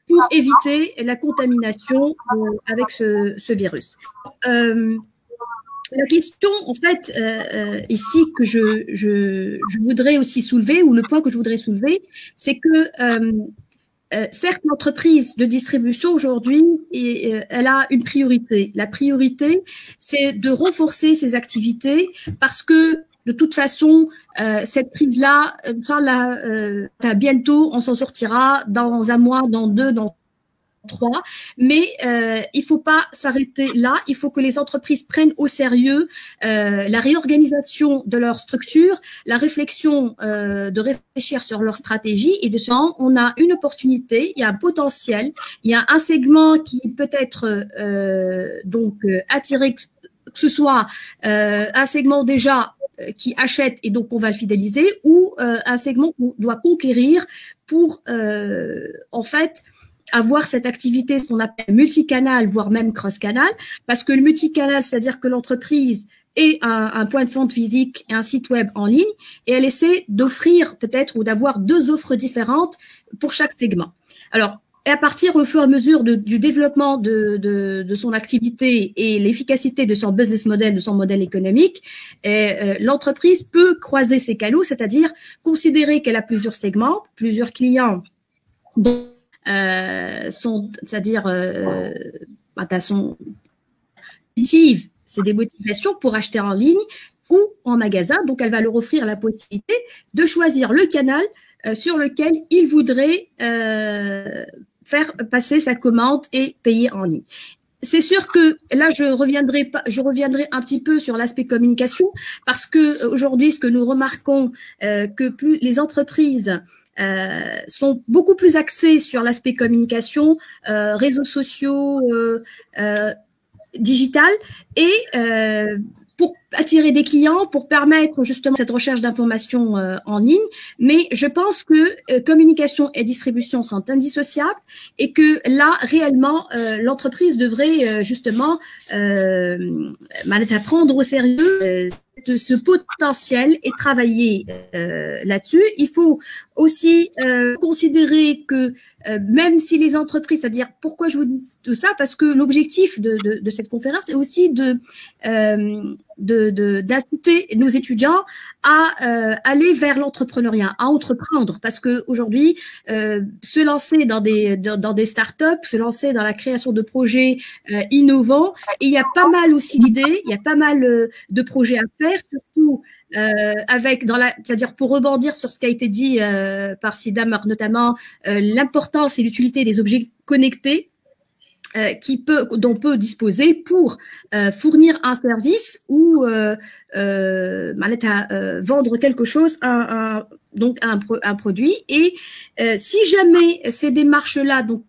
pour éviter la contamination avec ce virus. La question, en fait, ici que je voudrais aussi soulever, ou le point que je voudrais soulever, c'est que certes, l'entreprise de distribution aujourd'hui, elle a une priorité. La priorité, c'est de renforcer ses activités parce que de toute façon, cette crise-là, bientôt, on s'en sortira dans un mois, dans 2, dans 3. Mais il faut pas s'arrêter là. Il faut que les entreprises prennent au sérieux la réorganisation de leur structure, la réflexion de réfléchir sur leur stratégie. Et de ce moment, on a une opportunité, il y a un potentiel, il y a un segment qui peut être attiré, que ce soit un segment déjà qui achète et donc on va le fidéliser, ou un segment qu'on doit conquérir pour en fait avoir cette activité, ce qu'on appelle multicanal, voire même cross-canal, parce que le multicanal, c'est-à-dire que l'entreprise ait un point de vente physique et un site web en ligne, et elle essaie d'offrir peut-être ou d'avoir 2 offres différentes pour chaque segment. Alors, et à partir au fur et à mesure du développement de son activité et l'efficacité de son business model, de son modèle économique, l'entreprise peut croiser ses canaux, c'est-à-dire considérer qu'elle a plusieurs segments, plusieurs clients, c'est-à-dire c'est des motivations pour acheter en ligne ou en magasin. Donc, elle va leur offrir la possibilité de choisir le canal sur lequel il voudrait faire passer sa commande et payer en ligne. C'est sûr que là, je reviendrai un petit peu sur l'aspect communication parce que aujourd'hui, ce que nous remarquons, que plus les entreprises sont beaucoup plus axées sur l'aspect communication, réseaux sociaux, digital, et pour attirer des clients, pour permettre justement cette recherche d'informations en ligne. Mais je pense que communication et distribution sont indissociables et que là, réellement, l'entreprise devrait justement prendre au sérieux de ce potentiel et travailler là-dessus. Il faut aussi considérer que même si les entreprises, c'est-à-dire pourquoi je vous dis tout ça, parce que l'objectif de cette conférence est aussi d'inciter nos étudiants à aller vers l'entrepreneuriat, à entreprendre, parce que aujourd'hui, se lancer dans des startups, se lancer dans la création de projets innovants, et il y a pas mal aussi d'idées, il y a pas mal de projets à faire, surtout c'est-à-dire pour rebondir sur ce qui a été dit par Sidamar, notamment l'importance et l'utilité des objets connectés dont peut disposer pour fournir un service ou vendre quelque chose, donc un produit. Et si jamais ces démarches-là, donc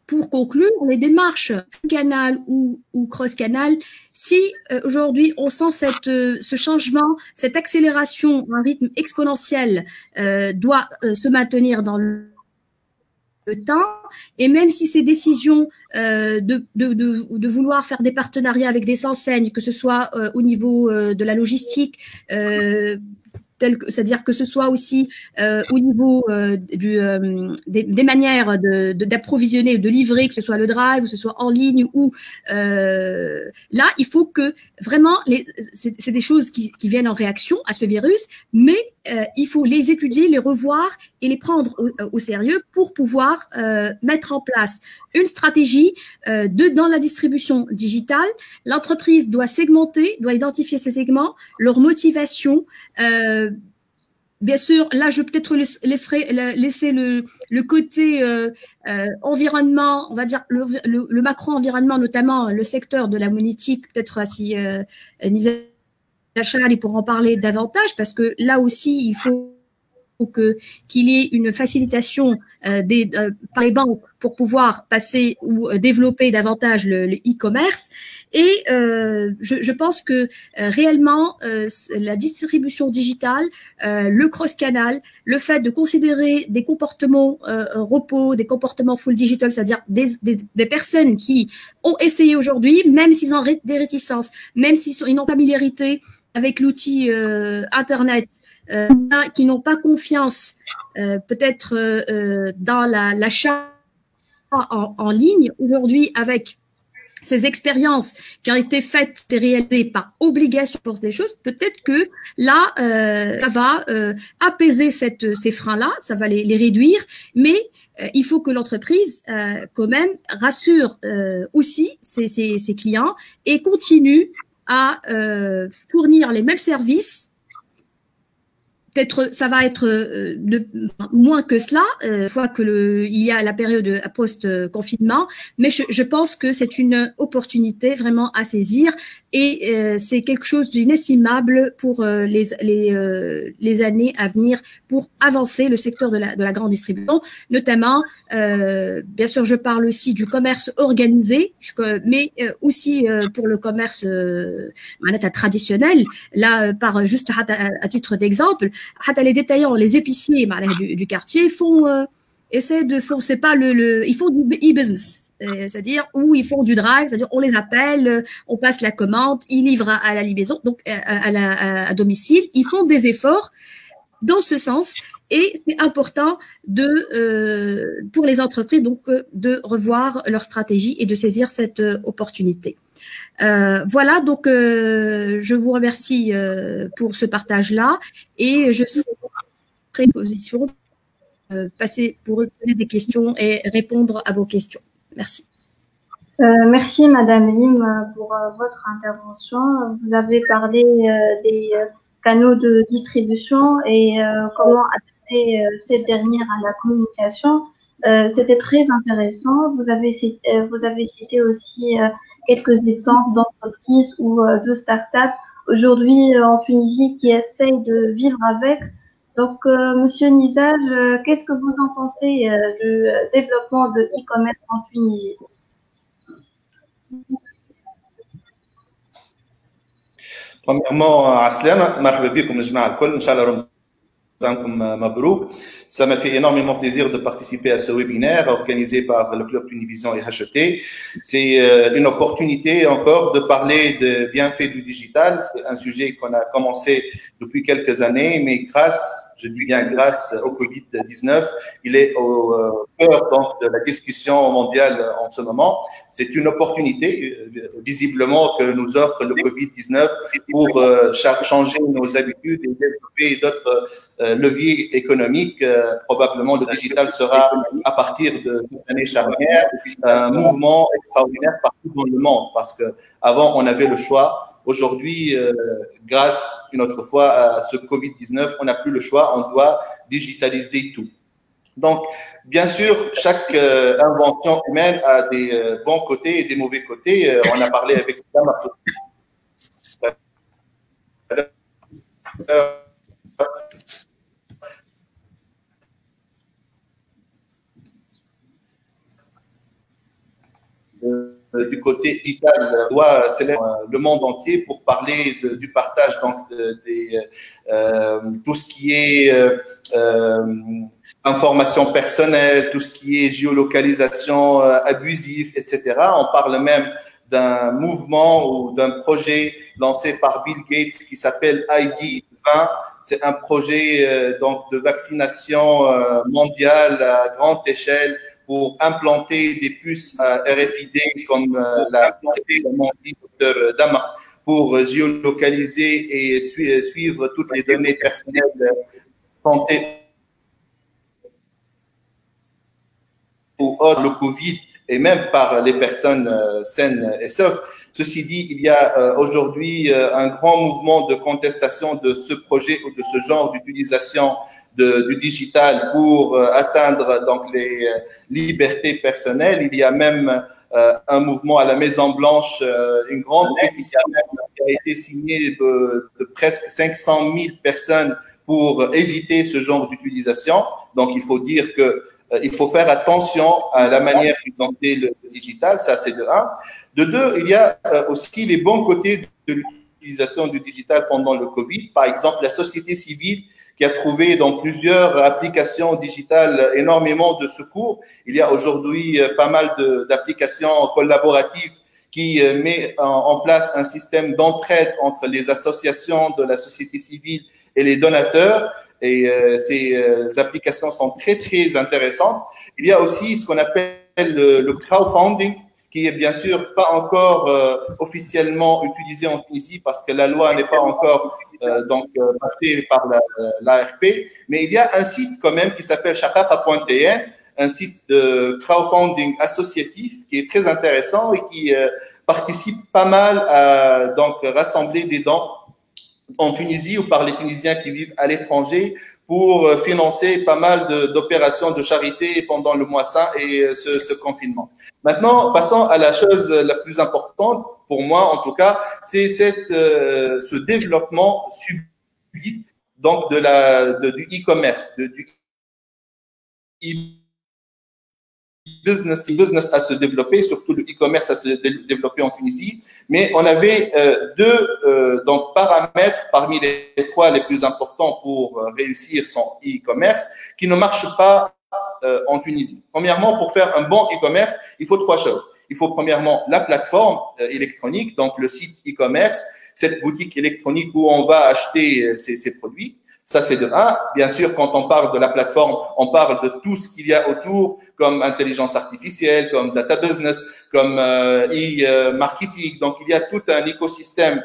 pour conclure, les démarches canal ou cross-canal, si aujourd'hui on sent ce changement, cette accélération, un rythme exponentiel doit se maintenir dans le temps, et même si ces décisions de vouloir faire des partenariats avec des enseignes, que ce soit au niveau de la logistique, c'est-à-dire que ce soit aussi au niveau des manières d'approvisionner, de livrer, que ce soit le drive, ou que ce soit en ligne, ou là, il faut que vraiment, c'est des choses qui viennent en réaction à ce virus, mais il faut les étudier, les revoir et les prendre au sérieux pour pouvoir mettre en place une stratégie dans la distribution digitale. L'entreprise doit segmenter, doit identifier ses segments, leur motivation. Bien sûr, là, je peut-être laisser le côté environnement, on va dire le macro-environnement, notamment le secteur de la monétique, peut-être si Nisa Chahali pour en parler davantage, parce que là aussi, il faut qu'il y ait une facilitation par les banques pour pouvoir passer ou développer davantage le e-commerce. Et je pense que réellement la distribution digitale, le cross-canal, le fait de considérer des comportements repos, des comportements full digital, c'est-à-dire des personnes qui ont essayé aujourd'hui, même s'ils ont des réticences, même s'ils n'ont pas familiarité avec l'outil Internet, qui n'ont pas confiance peut-être dans l'achat en ligne aujourd'hui, avec ces expériences qui ont été faites et réalisées par obligation, force des choses, peut-être que là, ça va apaiser ces freins-là, ça va les réduire, mais il faut que l'entreprise, quand même, rassure aussi ses clients et continue à fournir les mêmes services. Peut-être ça va être moins que cela, une fois que il y a la période post-confinement, mais je pense que c'est une opportunité vraiment à saisir et c'est quelque chose d'inestimable pour les années à venir pour avancer le secteur de la grande distribution, notamment, bien sûr, je parle aussi du commerce organisé, mais aussi pour le commerce traditionnel. Là, juste à titre d'exemple, les détaillants, les épiciers du quartier c'est pas ils font du e-business, c'est-à-dire où ils font du drive, c'est-à-dire on les appelle, on passe la commande, ils livrent à la livraison, donc à domicile. Ils font des efforts dans ce sens et c'est important pour les entreprises donc de revoir leur stratégie et de saisir cette opportunité. Voilà, donc je vous remercie pour ce partage-là et je serai très en position de passer pour poser des questions et répondre à vos questions. Merci. Merci Madame Lim pour votre intervention. Vous avez parlé des canaux de distribution et comment adapter cette dernière à la communication. C'était très intéressant. Vous avez cité aussi quelques exemples d'entreprises ou de start-up aujourd'hui en Tunisie qui essayent de vivre avec. Donc, Monsieur Nizaj, qu'est-ce que vous en pensez du développement de e-commerce en Tunisie? Premièrement, عسلامة مرحبا بكم الجماعة الكل إن شاء الله رمضانكم مبروك. Ça m'a fait énormément plaisir de participer à ce webinaire organisé par le Club Univision et HET. C'est une opportunité encore de parler des bienfaits du digital. C'est un sujet qu'on a commencé depuis quelques années, mais je dis bien grâce au Covid-19, il est au cœur donc de la discussion mondiale en ce moment. C'est une opportunité, visiblement, que nous offre le Covid-19 pour changer nos habitudes et développer d'autres leviers économiques. Probablement, le digital sera, à partir de cette année charnière, un mouvement extraordinaire partout dans le monde, parce qu'avant, on avait le choix. Aujourd'hui, grâce une autre fois à ce Covid-19, on n'a plus le choix, on doit digitaliser tout. Donc, bien sûr, chaque invention humaine a des bons côtés et des mauvais côtés. On a parlé avec Sam du côté digital doit célébrer le monde entier pour parler du partage donc tout ce qui est information personnelle, tout ce qui est géolocalisation abusive, etc. On parle même d'un mouvement ou d'un projet lancé par Bill Gates qui s'appelle ID 20. C'est un projet donc de vaccination mondiale à grande échelle pour implanter des puces RFID comme l'a dit Dr Dama, pour géolocaliser et suivre toutes les données personnelles santé ou autres, le Covid, et même par les personnes saines et sauves. Ceci dit, il y a aujourd'hui un grand mouvement de contestation de ce projet ou de ce genre d'utilisation du digital pour atteindre donc les libertés personnelles. Il y a même un mouvement à la Maison Blanche, une grande pétition qui a été signée de presque 500 000 personnes pour éviter ce genre d'utilisation. Donc, il faut dire que il faut faire attention à la manière d'utiliser le digital, ça c'est de un. De deux, il y a aussi les bons côtés de l'utilisation du digital pendant le Covid. Par exemple, la société civile qui a trouvé dans plusieurs applications digitales énormément de secours. Il y a aujourd'hui pas mal d'applications collaboratives qui met en place un système d'entraide entre les associations de la société civile et les donateurs. Et ces applications sont très, très intéressantes. Il y a aussi ce qu'on appelle le crowdfunding, qui est bien sûr pas encore officiellement utilisé en Tunisie parce que la loi n'est pas encore passée par l'ARP. Mais il y a un site quand même qui s'appelle shaqaqa.tn, un site de crowdfunding associatif qui est très intéressant et qui participe pas mal à donc rassembler des dons en Tunisie ou par les Tunisiens qui vivent à l'étranger pour financer pas mal d'opérations de charité pendant le mois saint et ce confinement. Maintenant, passons à la chose la plus importante pour moi, en tout cas, c'est ce développement subit donc du e-commerce, du business à se développer, surtout le e-commerce à se développer en Tunisie. Mais on avait deux donc paramètres parmi les trois les plus importants pour réussir son e-commerce qui ne marchent pas en Tunisie. Premièrement, pour faire un bon e-commerce, il faut trois choses. Il faut premièrement la plateforme électronique, donc le site e-commerce, cette boutique électronique où on va acheter ces produits. Ça, c'est de un. Bien sûr, quand on parle de la plateforme, on parle de tout ce qu'il y a autour, comme intelligence artificielle, comme data business, comme e-marketing. Donc, il y a tout un écosystème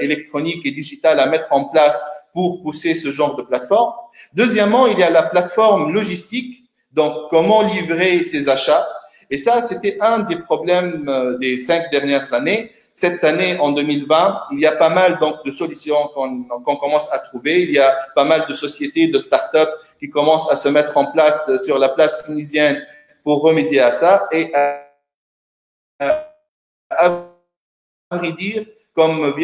électronique et digital à mettre en place pour pousser ce genre de plateforme. Deuxièmement, il y a la plateforme logistique. Donc, comment livrer ses achats. Et ça, c'était un des problèmes des 5 dernières années. Cette année, en 2020, il y a pas mal donc de solutions qu'on commence à trouver. Il y a pas mal de sociétés, de start-up qui commencent à se mettre en place sur la place tunisienne pour remédier à ça. Et à vrai dire, comme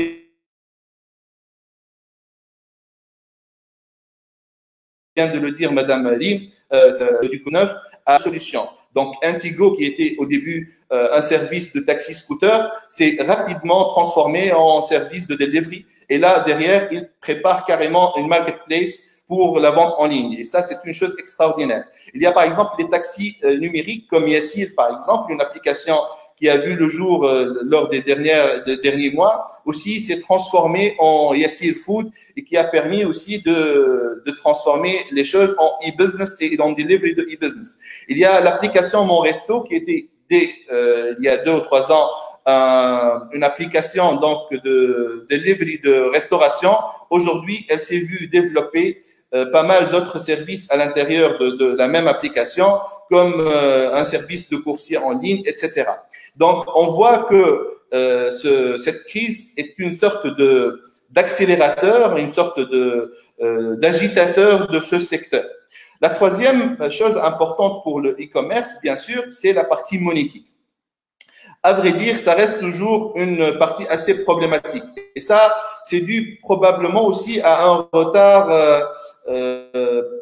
vient de le dire Madame Ali, du coup 9 à solution. Donc, Intigo, qui était au début un service de taxi-scooter, s'est rapidement transformé en service de delivery Et là, derrière, ils préparent carrément une marketplace pour la vente en ligne. Et ça, c'est une chose extraordinaire. Il y a par exemple les taxis numériques comme Yassir, par exemple, une application qui a vu le jour lors des derniers mois, aussi s'est transformée en Yassir Food et qui a permis aussi de transformer les choses en e-business et en delivery de e-business. Il y a l'application Mon Resto qui était il y a 2 ou 3 ans une application donc de delivery de restauration. Aujourd'hui, elle s'est vue développer pas mal d'autres services à l'intérieur de la même application, comme un service de coursier en ligne, etc. Donc, on voit que cette crise est une sorte d'accélérateur, une sorte d'agitateur de ce secteur. La troisième chose importante pour le e-commerce, bien sûr, c'est la partie monétique. À vrai dire, ça reste toujours une partie assez problématique. Et ça, c'est dû probablement aussi à un retard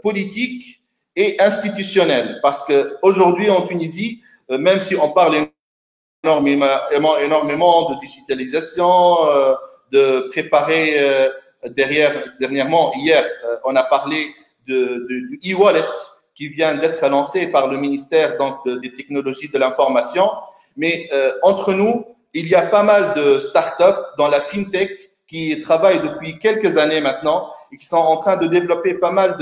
politique et institutionnel. Parce que aujourd'hui en Tunisie, même si on parle énormément de digitalisation, de préparer dernièrement, hier, on a parlé du e-wallet qui vient d'être lancé par le ministère donc, des technologies de l'information. Mais entre nous, il y a pas mal de startups dans la fintech qui travaillent depuis quelques années maintenant et qui sont en train de développer pas mal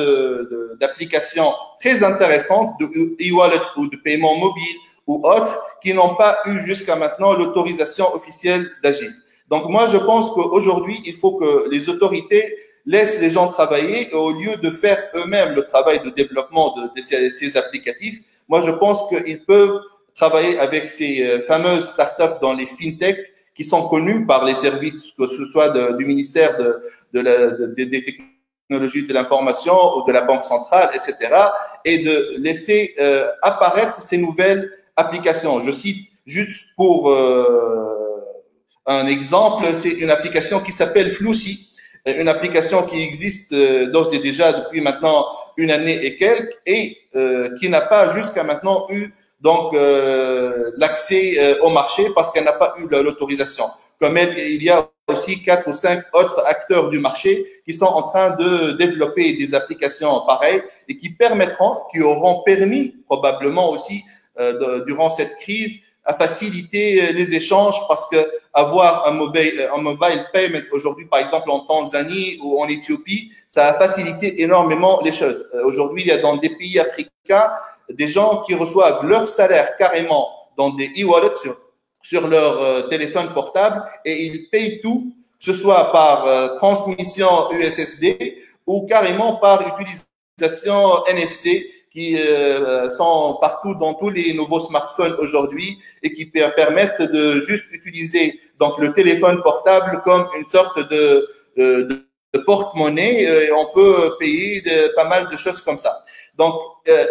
d'applications très intéressantes de e-wallet ou de paiement mobile ou autres qui n'ont pas eu jusqu'à maintenant l'autorisation officielle d'agir. Donc moi, je pense qu'aujourd'hui, il faut que les autorités laissent les gens travailler et au lieu de faire eux-mêmes le travail de développement de ces applicatifs, moi, je pense qu'ils peuvent travailler avec ces fameuses startups dans les fintech qui sont connues par les services, que ce soit du ministère des technologies de l'information ou de la Banque centrale, etc., et de laisser apparaître ces nouvelles applications. Je cite juste pour un exemple, c'est une application qui s'appelle Floussi, une application qui existe d'ores et déjà depuis maintenant 1 année et quelques et qui n'a pas jusqu'à maintenant eu donc l'accès au marché parce qu'elle n'a pas eu l'autorisation. Comme il y a aussi 4 ou 5 autres acteurs du marché qui sont en train de développer des applications pareilles et qui auront permis probablement aussi durant cette crise à faciliter les échanges parce que avoir un mobile payment aujourd'hui, par exemple en Tanzanie ou en Éthiopie, ça a facilité énormément les choses. Aujourd'hui, il y a dans des pays africains des gens qui reçoivent leur salaire carrément dans des e-wallets sur leur téléphone portable et ils payent tout, que ce soit par transmission USSD ou carrément par utilisation NFC qui sont partout dans tous les nouveaux smartphones aujourd'hui et qui permettent de juste utiliser donc le téléphone portable comme une sorte de porte-monnaie et on peut payer pas mal de choses comme ça. Donc,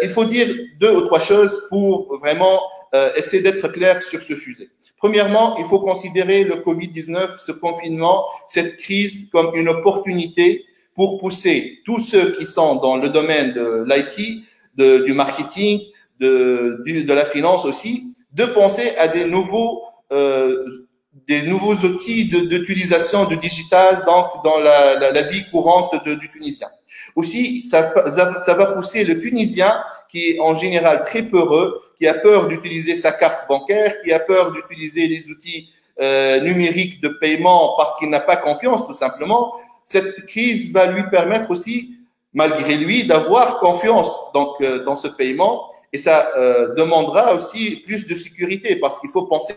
il faut dire 2 ou 3 choses pour vraiment essayer d'être clair sur ce sujet. Premièrement, il faut considérer le Covid-19, ce confinement, cette crise comme une opportunité pour pousser tous ceux qui sont dans le domaine de l'IT, du marketing, de la finance aussi, de penser à des nouveaux outils d'utilisation du digital dans la vie courante du Tunisien. Aussi, ça va pousser le Tunisien qui est en général très peureux, qui a peur d'utiliser sa carte bancaire, qui a peur d'utiliser les outils numériques de paiement parce qu'il n'a pas confiance tout simplement. Cette crise va lui permettre aussi, malgré lui, d'avoir confiance donc, dans ce paiement et ça demandera aussi plus de sécurité parce qu'il faut penser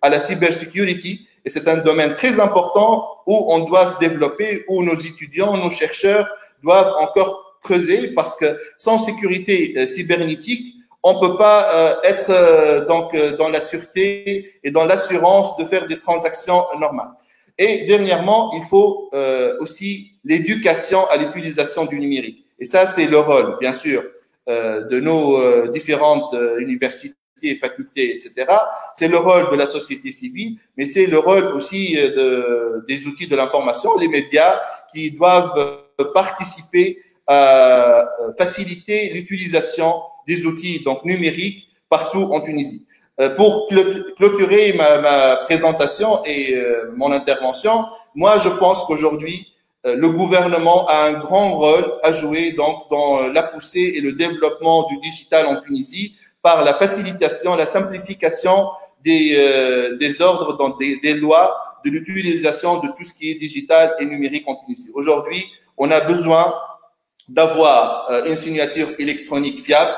à la cybersécurité et c'est un domaine très important où on doit se développer, où nos étudiants, nos chercheurs doivent encore creuser parce que sans sécurité cybernétique, on peut pas être donc dans la sûreté et dans l'assurance de faire des transactions normales. Et dernièrement, il faut aussi l'éducation à l'utilisation du numérique. Et ça, c'est le rôle, bien sûr, de nos différentes universités, facultés, etc. C'est le rôle de la société civile, mais c'est le rôle aussi des outils de l'information, les médias, qui doivent participer à faciliter l'utilisation des outils donc numériques partout en Tunisie. Pour clôturer ma présentation et mon intervention, moi, je pense qu'aujourd'hui, le gouvernement a un grand rôle à jouer donc dans la poussée et le développement du digital en Tunisie par la facilitation, la simplification des ordres, dans des lois, de l'utilisation de tout ce qui est digital et numérique en Tunisie. Aujourd'hui, on a besoin d'avoir une signature électronique fiable.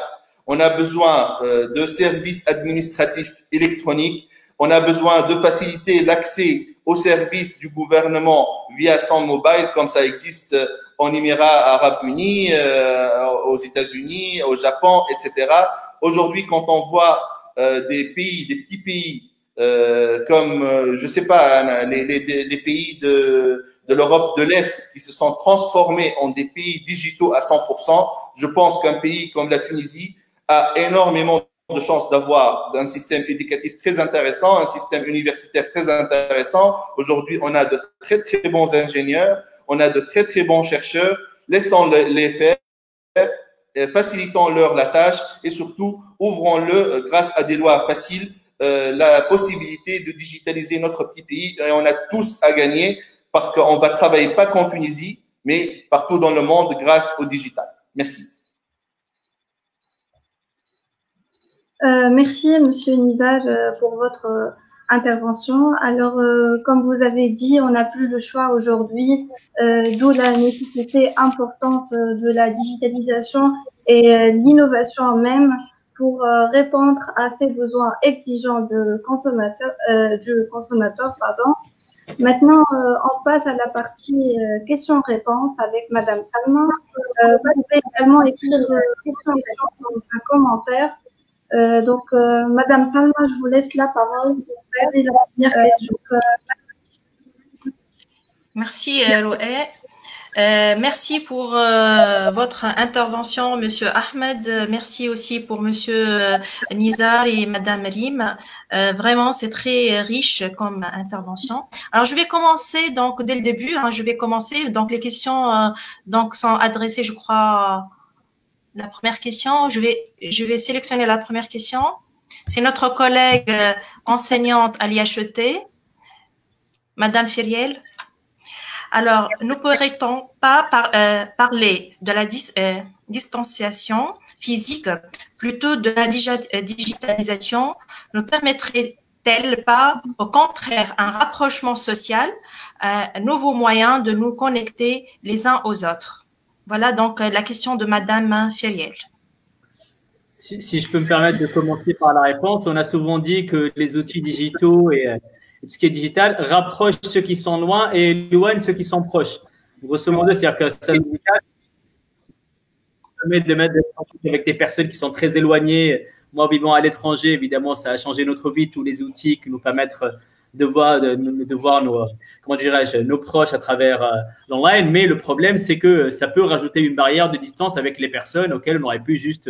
On a besoin de services administratifs électroniques. On a besoin de faciliter l'accès aux services du gouvernement via son mobile, comme ça existe en Émirats Arabes Unis, aux États-Unis, au Japon, etc. Aujourd'hui, quand on voit des petits pays comme, je sais pas, les pays de l'Europe de l'Est qui se sont transformés en des pays digitaux à 100%, je pense qu'un pays comme la Tunisie a énormément de chances d'avoir un système éducatif très intéressant, un système universitaire très intéressant. Aujourd'hui, on a de très, très bons ingénieurs, on a de très, très bons chercheurs. Laissons-les faire, facilitons-leur la tâche et surtout, ouvrons-le grâce à des lois faciles, la possibilité de digitaliser notre petit pays. Et on a tous à gagner parce qu'on va travailler pas qu'en Tunisie, mais partout dans le monde grâce au digital. Merci. Merci, Monsieur Nizar, pour votre intervention. Alors, comme vous avez dit, on n'a plus le choix aujourd'hui, d'où la nécessité importante de la digitalisation et l'innovation même pour répondre à ces besoins exigeants du consommateur. Maintenant, on passe à la partie questions-réponses avec Madame Salma. Vous pouvez également écrire questions-réponses dans un commentaire. Donc, Madame Salma, je vous laisse la parole pour poser la première question. Merci, Roué. Merci pour votre intervention, Monsieur Ahmed. Merci aussi pour Monsieur Nizar et Madame Rim. Vraiment, c'est très riche comme intervention. Alors, je vais commencer donc dès le début. Je vais commencer. Donc, les questions donc sont adressées, je crois. La première question, je vais sélectionner la première question. C'est notre collègue enseignante à l'IHET, Madame Feriel. Alors, ne pourrait-on pas parler de la distanciation physique plutôt de la digitalisation? Ne permettrait-elle pas, au contraire, un rapprochement social, un nouveau moyen de nous connecter les uns aux autres? Voilà donc la question de Madame Feriel. Si je peux me permettre de commencer par la réponse, on a souvent dit que les outils digitaux et tout ce qui est digital rapprochent ceux qui sont loin et éloignent ceux qui sont proches. Grosso modo, c'est-à-dire que ça nous permet de mettre avec des personnes qui sont très éloignées. Moi, vivant à l'étranger, évidemment, ça a changé notre vie, tous les outils qui nous permettent de voir nos, comment dirais-je, nos proches à travers l'online. Mais le problème, c'est que ça peut rajouter une barrière de distance avec les personnes auxquelles on aurait pu juste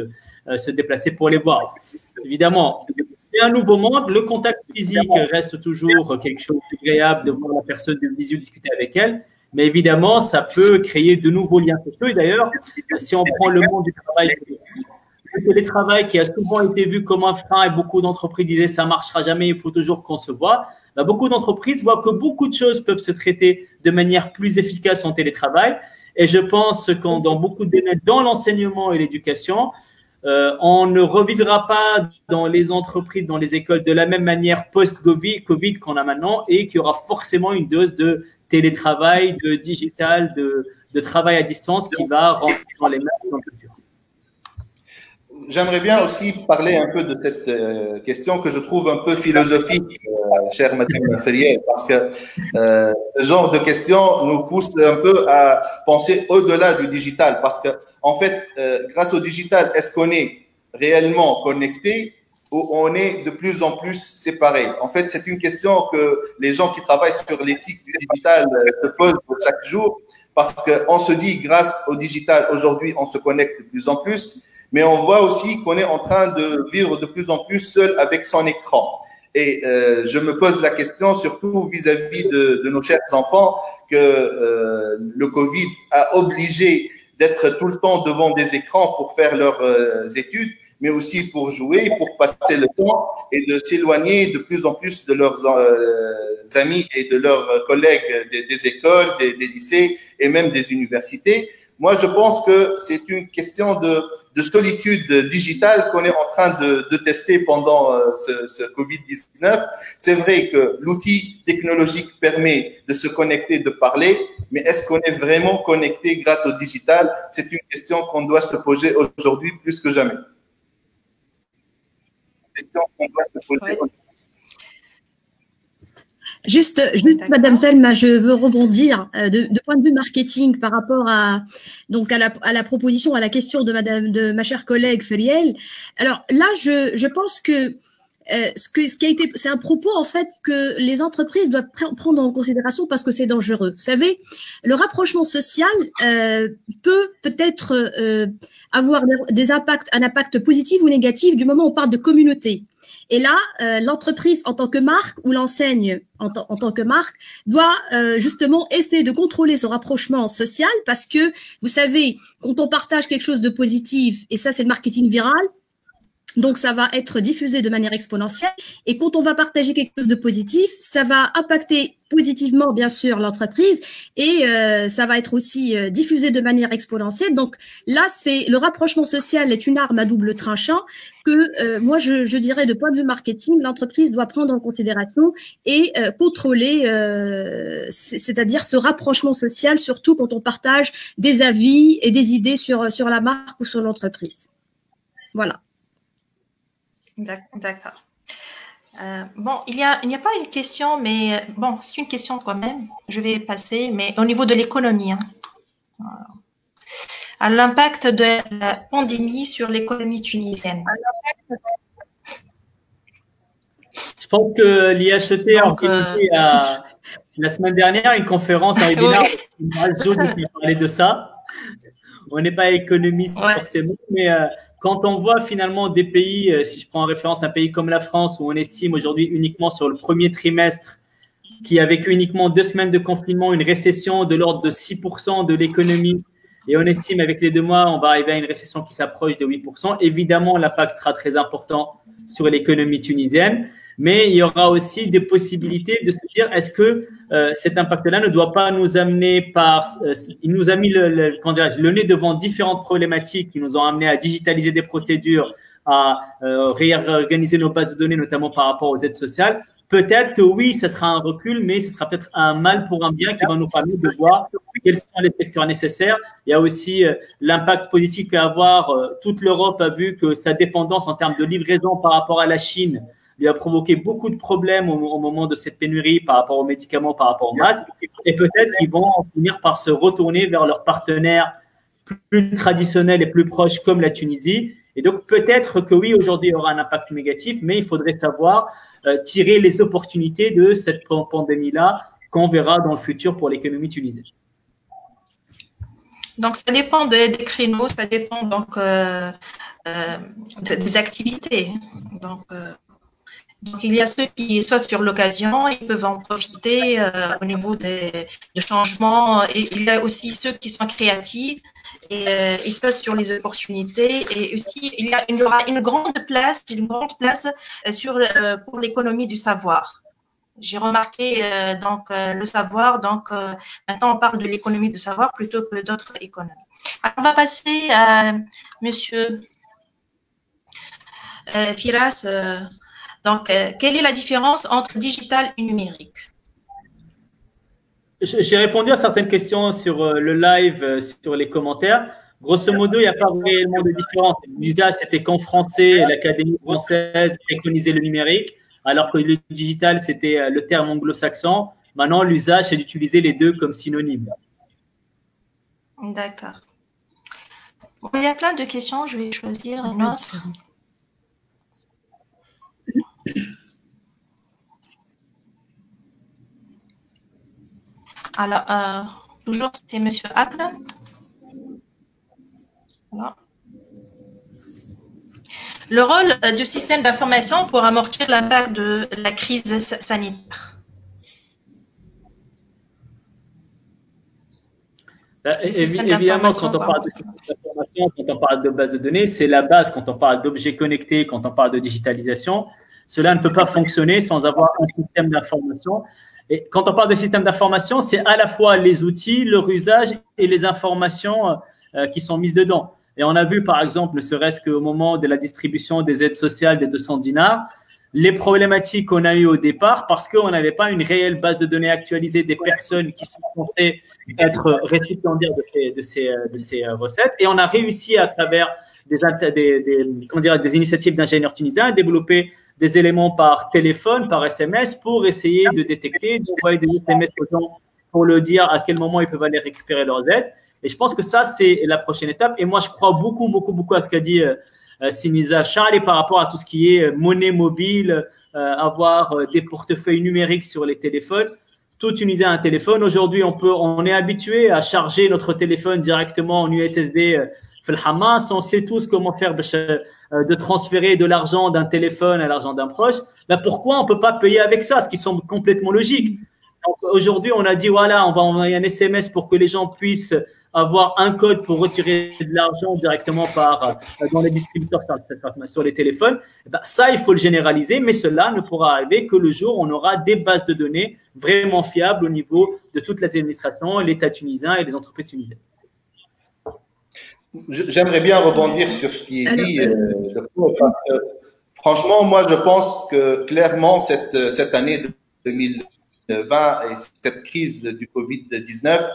se déplacer pour les voir. Évidemment, c'est un nouveau monde. Le contact physique reste toujours quelque chose d'agréable de voir la personne, de discuter avec elle. Mais évidemment, ça peut créer de nouveaux liens sociaux. Et d'ailleurs, si on prend le monde du travail, le télétravail qui a souvent été vu comme un frein et beaucoup d'entreprises disaient ça marchera jamais, il faut toujours qu'on se voit. Beaucoup d'entreprises voient que beaucoup de choses peuvent se traiter de manière plus efficace en télétravail. Et je pense que dans beaucoup de domaines, dans l'enseignement et l'éducation, on ne revivra pas dans les entreprises, dans les écoles de la même manière post-Covid qu'on a maintenant et qu'il y aura forcément une dose de télétravail, de digital, de travail à distance qui va rentrer dans les mêmes dans le futur. J'aimerais bien aussi parler un peu de cette question que je trouve un peu philosophique, chère Madame Feriel, parce que ce genre de questions nous pousse un peu à penser au-delà du digital, parce que en fait, grâce au digital, est-ce qu'on est réellement connecté ou on est de plus en plus séparés? En fait, c'est une question que les gens qui travaillent sur l'éthique du digital se posent chaque jour, parce qu'on se dit, grâce au digital, aujourd'hui, on se connecte de plus en plus. Mais on voit aussi qu'on est en train de vivre de plus en plus seul avec son écran. Et je me pose la question, surtout vis-à-vis de nos chers enfants, que le Covid a obligé d'être tout le temps devant des écrans pour faire leurs études. mais aussi pour jouer, pour passer le temps et de s'éloigner de plus en plus de leurs amis et de leurs collègues des écoles, des lycées et même des universités. Moi, je pense que c'est une question de solitude digitale qu'on est en train de tester pendant ce Covid-19. C'est vrai que l'outil technologique permet de se connecter, de parler, mais est-ce qu'on est vraiment connecté grâce au digital? C'est une question qu'on doit se poser aujourd'hui plus que jamais. Question qu'on doit se poser aujourd'hui. Juste, Madame Selma, je veux rebondir de point de vue marketing par rapport à la proposition, à la question de ma chère collègue Feriel. Alors là, je pense que ce qui a été, c'est un propos en fait que les entreprises doivent prendre en considération parce que c'est dangereux. Vous savez, le rapprochement social peut-être avoir un impact positif ou négatif du moment où on parle de communauté. Et là, l'entreprise en tant que marque ou l'enseigne en tant que marque doit justement essayer de contrôler son rapprochement social parce que, vous savez, quand on partage quelque chose de positif, et ça c'est le marketing viral, donc ça va être diffusé de manière exponentielle. Et quand on va partager quelque chose de positif, ça va impacter positivement, bien sûr, l'entreprise et ça va être aussi diffusé de manière exponentielle. Donc là, le rapprochement social est une arme à double tranchant que moi, je dirais de point de vue marketing, l'entreprise doit prendre en considération et contrôler, c'est-à-dire ce rapprochement social, surtout quand on partage des avis et des idées sur la marque ou sur l'entreprise. Voilà. D'accord. Bon, il n'y a pas une question, mais bon, c'est une question quand même. Je vais passer, mais au niveau de l'économie. Hein. À l'impact de la pandémie sur l'économie tunisienne. Je pense que l'IHET a organisé la semaine dernière une conférence, un webinaire. Oui. Qui parlait de ça. On n'est pas économiste forcément, mais quand on voit finalement des pays, si je prends en référence un pays comme la France, où on estime aujourd'hui uniquement sur le premier trimestre, qui a vécu uniquement 2 semaines de confinement, une récession de l'ordre de 6% de l'économie, et on estime avec les 2 mois, on va arriver à une récession qui s'approche de 8%. Évidemment, l'impact sera très important sur l'économie tunisienne, mais il y aura aussi des possibilités de se dire, est-ce que cet impact-là ne doit pas nous amener il nous a mis le nez devant différentes problématiques qui nous ont amené à digitaliser des procédures, à réorganiser nos bases de données, notamment par rapport aux aides sociales. Peut-être que oui, ce sera un recul, mais ce sera peut-être un mal pour un bien qui va nous permettre de voir quels sont les secteurs nécessaires. Il y a aussi l'impact positif qu'il peut avoir. Toute l'Europe a vu que sa dépendance en termes de livraison par rapport à la Chine lui a provoqué beaucoup de problèmes au moment de cette pénurie par rapport aux médicaments, par rapport aux masques. Et peut-être qu'ils vont finir par se retourner vers leurs partenaires plus traditionnels et plus proches comme la Tunisie. Et donc, peut-être que oui, aujourd'hui, il y aura un impact négatif, mais il faudrait savoir tirer les opportunités de cette pandémie-là qu'on verra dans le futur pour l'économie tunisienne. Donc, ça dépend des créneaux, ça dépend donc des activités. Donc, il y a ceux qui sautent sur l'occasion, ils peuvent en profiter au niveau des changements. Et il y a aussi ceux qui sont créatifs et ils sautent sur les opportunités. Et aussi, il y aura une grande place pour l'économie du savoir. J'ai remarqué le savoir. Donc, maintenant, on parle de l'économie du savoir plutôt que d'autres économies. Alors, on va passer à Monsieur Firas. Donc, quelle est la différence entre digital et numérique? J'ai répondu à certaines questions sur le live, sur les commentaires. Grosso modo, il n'y a pas réellement de différence. L'usage, c'était qu'en français, l'Académie française préconisait le numérique, alors que le digital, c'était le terme anglo-saxon. Maintenant, l'usage, c'est d'utiliser les deux comme synonymes. D'accord. Bon, il y a plein de questions. Je vais choisir une autre. Alors, toujours, c'est Monsieur Akram. Voilà. Le rôle du système d'information pour amortir l'impact de la crise sanitaire. Évidemment, quand on parle de système d'information, quand on parle de base de données, c'est la base quand on parle d'objets connectés, quand on parle de digitalisation. Cela ne peut pas fonctionner sans avoir un système d'information. Et quand on parle de système d'information, c'est à la fois les outils, leur usage et les informations qui sont mises dedans. Et on a vu, par exemple, ne serait-ce qu'au moment de la distribution des aides sociales des 200 dinars, les problématiques qu'on a eues au départ parce qu'on n'avait pas une réelle base de données actualisée des personnes qui sont censées être récipiendaires de ces recettes. Et on a réussi à travers des initiatives d'ingénieurs tunisiens à développer des éléments par téléphone, par SMS pour essayer de détecter, d'envoyer des SMS aux gens pour leur dire à quel moment ils peuvent aller récupérer leurs aides. Et je pense que ça, c'est la prochaine étape. Et moi, je crois beaucoup à ce qu'a dit Sinisa Chari par rapport à tout ce qui est monnaie mobile, avoir des portefeuilles numériques sur les téléphones. Tout Tunisien a un téléphone. Aujourd'hui, on est habitué à charger notre téléphone directement en USSD le Hamas. On sait tous comment faire de transférer de l'argent d'un téléphone à l'argent d'un proche. Là, pourquoi on peut pas payer avec ça, ce qui semble complètement logique. Donc, aujourd'hui, on a dit, voilà, on va envoyer un SMS pour que les gens puissent avoir un code pour retirer de l'argent directement dans les distributeurs sur les téléphones. Ben, ça, il faut le généraliser, mais cela ne pourra arriver que le jour où on aura des bases de données vraiment fiables au niveau de toute l'administration, l'État tunisien et les entreprises tunisiennes. J'aimerais bien rebondir sur ce qui est dit. Franchement, moi, je pense que clairement, cette année 2020 et cette crise du Covid-19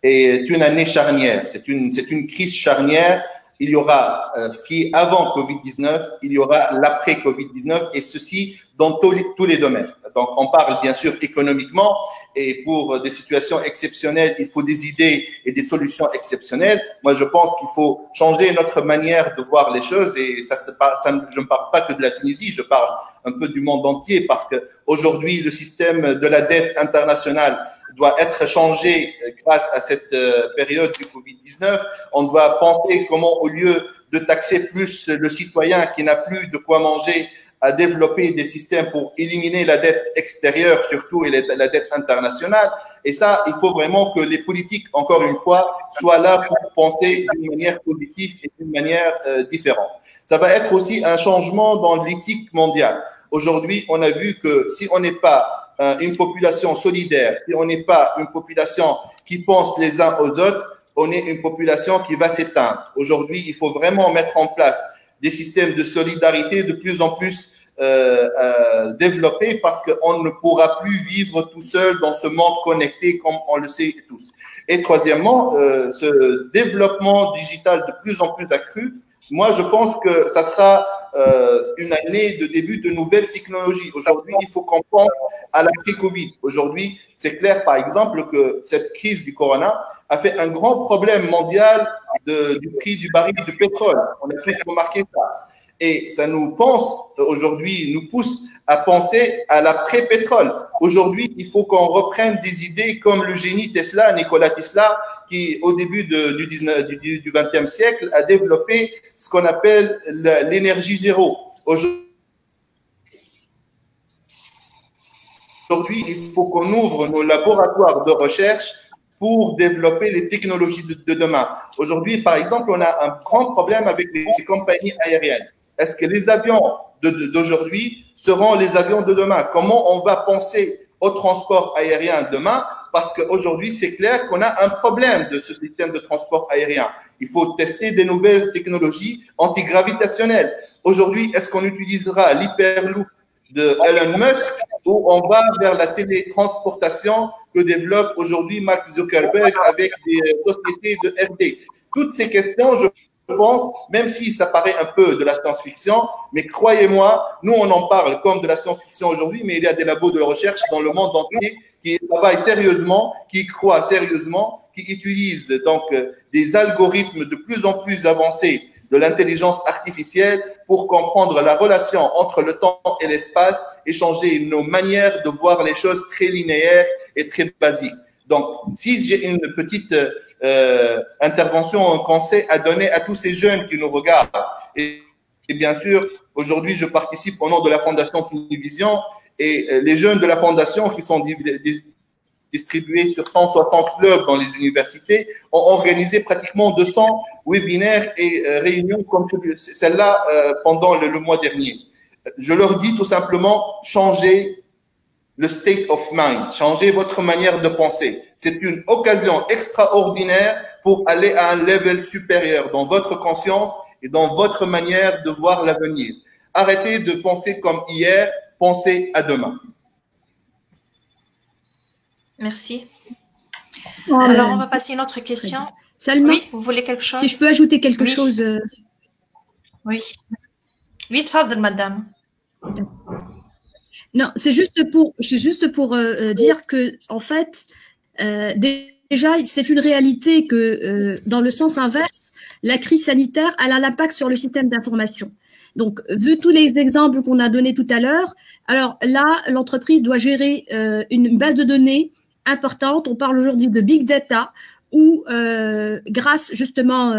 est une année charnière. C'est une crise charnière. Il y aura ce qui est avant Covid-19, il y aura l'après Covid-19 et ceci dans tous les domaines. Donc, on parle bien sûr économiquement et pour des situations exceptionnelles, il faut des idées et des solutions exceptionnelles. Moi, je pense qu'il faut changer notre manière de voir les choses et je ne parle pas que de la Tunisie, je parle un peu du monde entier parce que aujourd'hui, le système de la dette internationale doit être changé grâce à cette période du Covid-19. On doit penser comment, au lieu de taxer plus le citoyen qui n'a plus de quoi manger, à développer des systèmes pour éliminer la dette extérieure surtout et la dette internationale. Et ça, il faut vraiment que les politiques, encore une fois, soient là pour penser d'une manière positive et d'une manière différente. Ça va être aussi un changement dans l'éthique mondiale. Aujourd'hui, on a vu que si on n'est pas une population solidaire, si on n'est pas une population qui pense les uns aux autres, on est une population qui va s'éteindre. Aujourd'hui, il faut vraiment mettre en place des systèmes de solidarité de plus en plus développés parce qu'on ne pourra plus vivre tout seul dans ce monde connecté comme on le sait tous. Et troisièmement, ce développement digital de plus en plus accru, moi, je pense que ça sera une année de début de nouvelles technologies. Aujourd'hui, il faut qu'on pense à l'après-Covid. Aujourd'hui, c'est clair, par exemple, que cette crise du corona a fait un grand problème mondial du prix du baril de pétrole. On a tous remarqué ça. Et ça nous pousse à penser à l'après-pétrole. Aujourd'hui, il faut qu'on reprenne des idées comme le génie Tesla, Nikola Tesla, qui, au début du XXe siècle, a développé ce qu'on appelle l'énergie zéro. Aujourd'hui, il faut qu'on ouvre nos laboratoires de recherche pour développer les technologies de demain. Aujourd'hui, par exemple, on a un grand problème avec les compagnies aériennes. Est-ce que les avions d'aujourd'hui seront les avions de demain? Comment on va penser au transport aérien demain? Parce qu'aujourd'hui, c'est clair qu'on a un problème de ce système de transport aérien. Il faut tester des nouvelles technologies antigravitationnelles. Aujourd'hui, est-ce qu'on utilisera l'hyperloop de Elon Musk ou on va vers la télétransportation que développe aujourd'hui Mark Zuckerberg avec des sociétés de RD? Toutes ces questions, je pense, même si ça paraît un peu de la science-fiction, mais croyez-moi, nous on en parle comme de la science-fiction aujourd'hui, mais il y a des labos de recherche dans le monde entier qui travaillent sérieusement, qui croient sérieusement, qui utilisent donc des algorithmes de plus en plus avancés de l'intelligence artificielle pour comprendre la relation entre le temps et l'espace et changer nos manières de voir les choses très linéaires et très basiques. Donc, si j'ai une petite intervention, un conseil à donner à tous ces jeunes qui nous regardent, et bien sûr, aujourd'hui, je participe au nom de la Fondation Tunivision et les jeunes de la Fondation qui sont distribués sur 160 clubs dans les universités, ont organisé pratiquement 200 webinaires et réunions comme celle-là pendant le mois dernier. Je leur dis tout simplement, changez le state of mind, changez votre manière de penser. C'est une occasion extraordinaire pour aller à un level supérieur dans votre conscience et dans votre manière de voir l'avenir. Arrêtez de penser comme hier, pensez à demain. Merci. Alors, on va passer à une autre question. Salma, oui, vous voulez quelque chose? Si je peux ajouter quelque chose. Oui. Oui, tfadl, madame. Non, c'est juste pour dire que, en fait, déjà, c'est une réalité que, dans le sens inverse, la crise sanitaire, elle a un impact sur le système d'information. Donc, vu tous les exemples qu'on a donnés tout à l'heure, alors là, l'entreprise doit gérer une base de données importante. On parle aujourd'hui de big data, où, grâce justement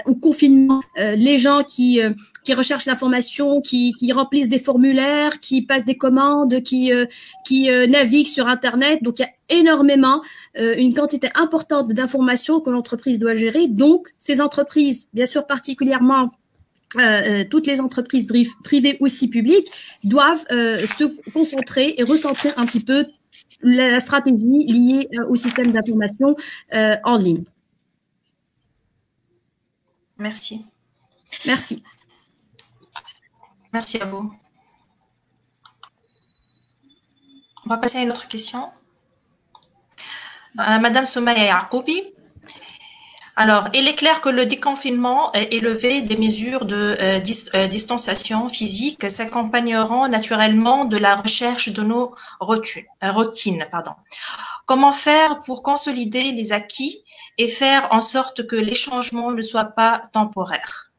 au confinement, les gens qui recherchent l'information, qui remplissent des formulaires, qui passent des commandes, qui naviguent sur Internet. Donc, il y a énormément, une quantité importante d'informations que l'entreprise doit gérer. Donc, ces entreprises, bien sûr particulièrement toutes les entreprises privées aussi publiques, doivent se concentrer et recentrer un petit peu la stratégie liée au système d'information en ligne. Merci. Merci. Merci à vous. On va passer à une autre question. Madame Soumaya Yacoubi. Alors, il est clair que le déconfinement et levé des mesures de distanciation physique s'accompagneront naturellement de la recherche de nos routines. Comment faire pour consolider les acquis et faire en sorte que les changements ne soient pas temporaires?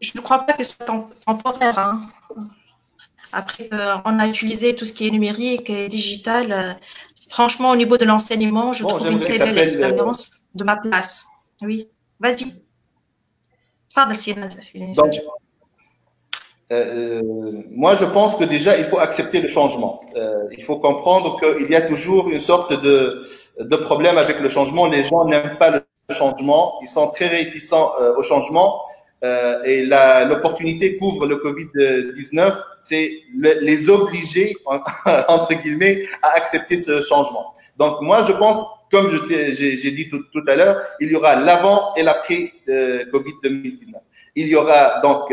Je ne crois pas que ce soit temporaire. Hein. Après qu'on a utilisé tout ce qui est numérique et digital, franchement, au niveau de l'enseignement, je trouve une très belle expérience de ma place. Oui, vas-y. Donc, moi, je pense que déjà, il faut accepter le changement. Il faut comprendre qu'il y a toujours une sorte de problème avec le changement. Les gens n'aiment pas le changement. Ils sont très réticents au changement. Et l'opportunité qu'ouvre le Covid-19, c'est les obliger, entre guillemets, à accepter ce changement. Donc, moi, je pense, comme j'ai dit tout à l'heure, il y aura l'avant et l'après Covid-2019. Il y aura donc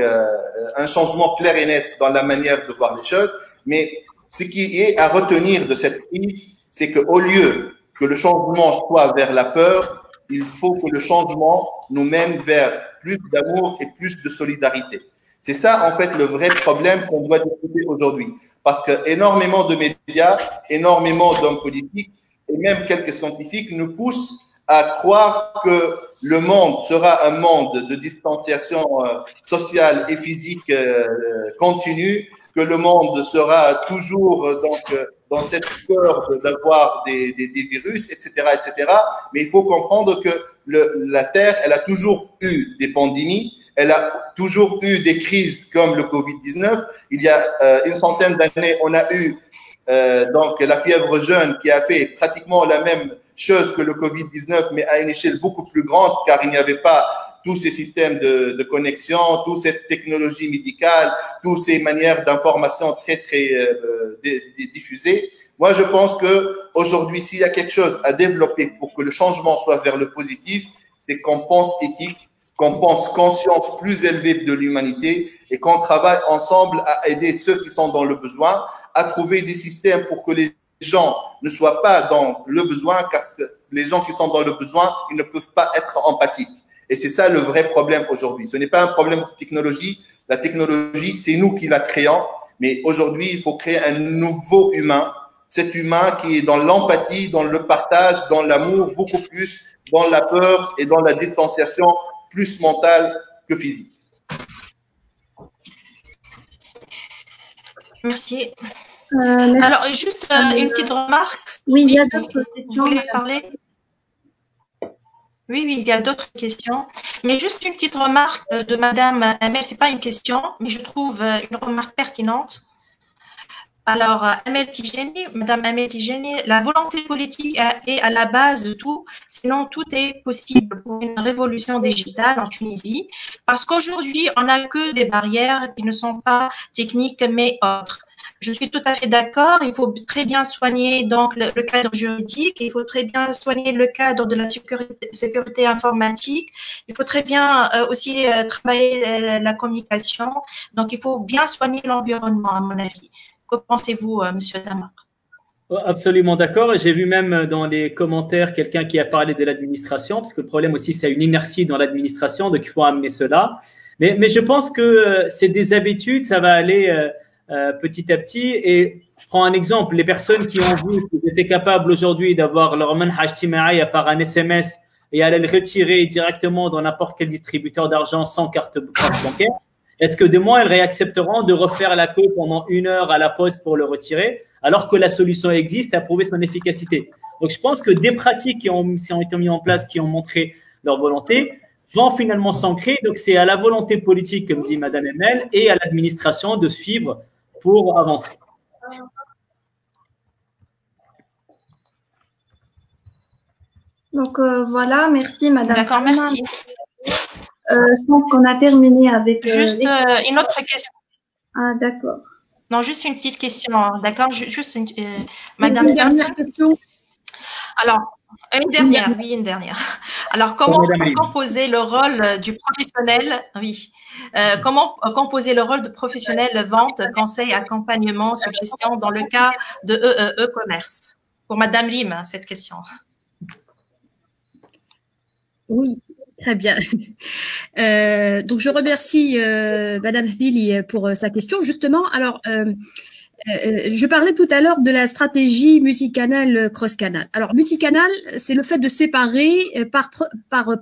un changement clair et net dans la manière de voir les choses. Mais ce qui est à retenir de cette crise, c'est qu'au lieu que le changement soit vers la peur, il faut que le changement nous mène vers plus d'amour et plus de solidarité. C'est ça, en fait, le vrai problème qu'on doit discuter aujourd'hui. Parce que énormément de médias, énormément d'hommes politiques et même quelques scientifiques nous poussent à croire que le monde sera un monde de distanciation sociale et physique continue, que le monde sera toujours dans cette peur d'avoir des virus, etc., etc. Mais il faut comprendre que la Terre, elle a toujours eu des pandémies, elle a toujours eu des crises comme le Covid-19. Il y a une centaine d'années, on a eu donc la fièvre jaune qui a fait pratiquement la même chose que le Covid-19, mais à une échelle beaucoup plus grande, car il n'y avait pas tous ces systèmes de connexion, toute cette technologie médicale, toutes ces manières d'information très diffusées. Moi, je pense que aujourd'hui, s'il y a quelque chose à développer pour que le changement soit vers le positif, c'est qu'on pense éthique, qu'on pense conscience plus élevée de l'humanité et qu'on travaille ensemble à aider ceux qui sont dans le besoin, à trouver des systèmes pour que les gens ne soient pas dans le besoin, car les gens qui sont dans le besoin, ils ne peuvent pas être empathiques. Et c'est ça le vrai problème aujourd'hui. Ce n'est pas un problème de technologie. La technologie, c'est nous qui la créons. Mais aujourd'hui, il faut créer un nouveau humain. Cet humain qui est dans l'empathie, dans le partage, dans l'amour, beaucoup plus, dans la peur et dans la distanciation, plus mentale que physique. Merci. Alors, juste une petite remarque. Oui, il y a d'autres questions. Vous voulez parler? Oui, il y a d'autres questions. Mais juste une petite remarque de Madame Amel, c'est pas une question, mais je trouve une remarque pertinente. Alors, Madame Amel Tijani, la volonté politique est à la base de tout, sinon tout est possible pour une révolution digitale en Tunisie, parce qu'aujourd'hui, on n'a que des barrières qui ne sont pas techniques, mais autres. Je suis tout à fait d'accord, il faut très bien soigner donc le cadre juridique, il faut très bien soigner le cadre de la sécurité informatique, il faut très bien aussi travailler la communication, donc il faut bien soigner l'environnement à mon avis. Que pensez-vous, Monsieur Damar? Absolument d'accord. Et j'ai vu même dans les commentaires quelqu'un qui a parlé de l'administration, parce que le problème aussi, c'est une inertie dans l'administration, donc il faut amener cela. Mais je pense que c'est des habitudes, ça va aller petit à petit. Et je prends un exemple, les personnes qui ont vu qu'ils étaient capables aujourd'hui d'avoir leur manhaj tima'i par un SMS et aller le retirer directement dans n'importe quel distributeur d'argent sans carte bancaire, est-ce que demain, elles réaccepteront de refaire la queue pendant 1 heure à la poste pour le retirer, alors que la solution existe et a prouvé son efficacité? Donc, je pense que des pratiques qui ont été mises en place, qui ont montré leur volonté, vont finalement s'ancrer. Donc, c'est à la volonté politique, comme dit Madame Emel, et à l'administration de suivre pour avancer. Donc, voilà, merci Madame. D'accord, merci. Je pense qu'on a terminé avec… Juste une autre question. Ah, d'accord. Non, juste une petite question, d'accord? Juste Madame Samson. Alors, une dernière. Alors, comment composer le rôle du professionnel? Oui. Comment composer le rôle de professionnel vente, conseil, accompagnement, suggestion dans le cas de e-commerce? Pour Madame Lim, cette question. Oui. Très bien. Donc, je remercie Madame Lili pour sa question. Justement, alors, je parlais tout à l'heure de la stratégie multicanal cross-canal. Alors, multicanal, c'est le fait de séparer par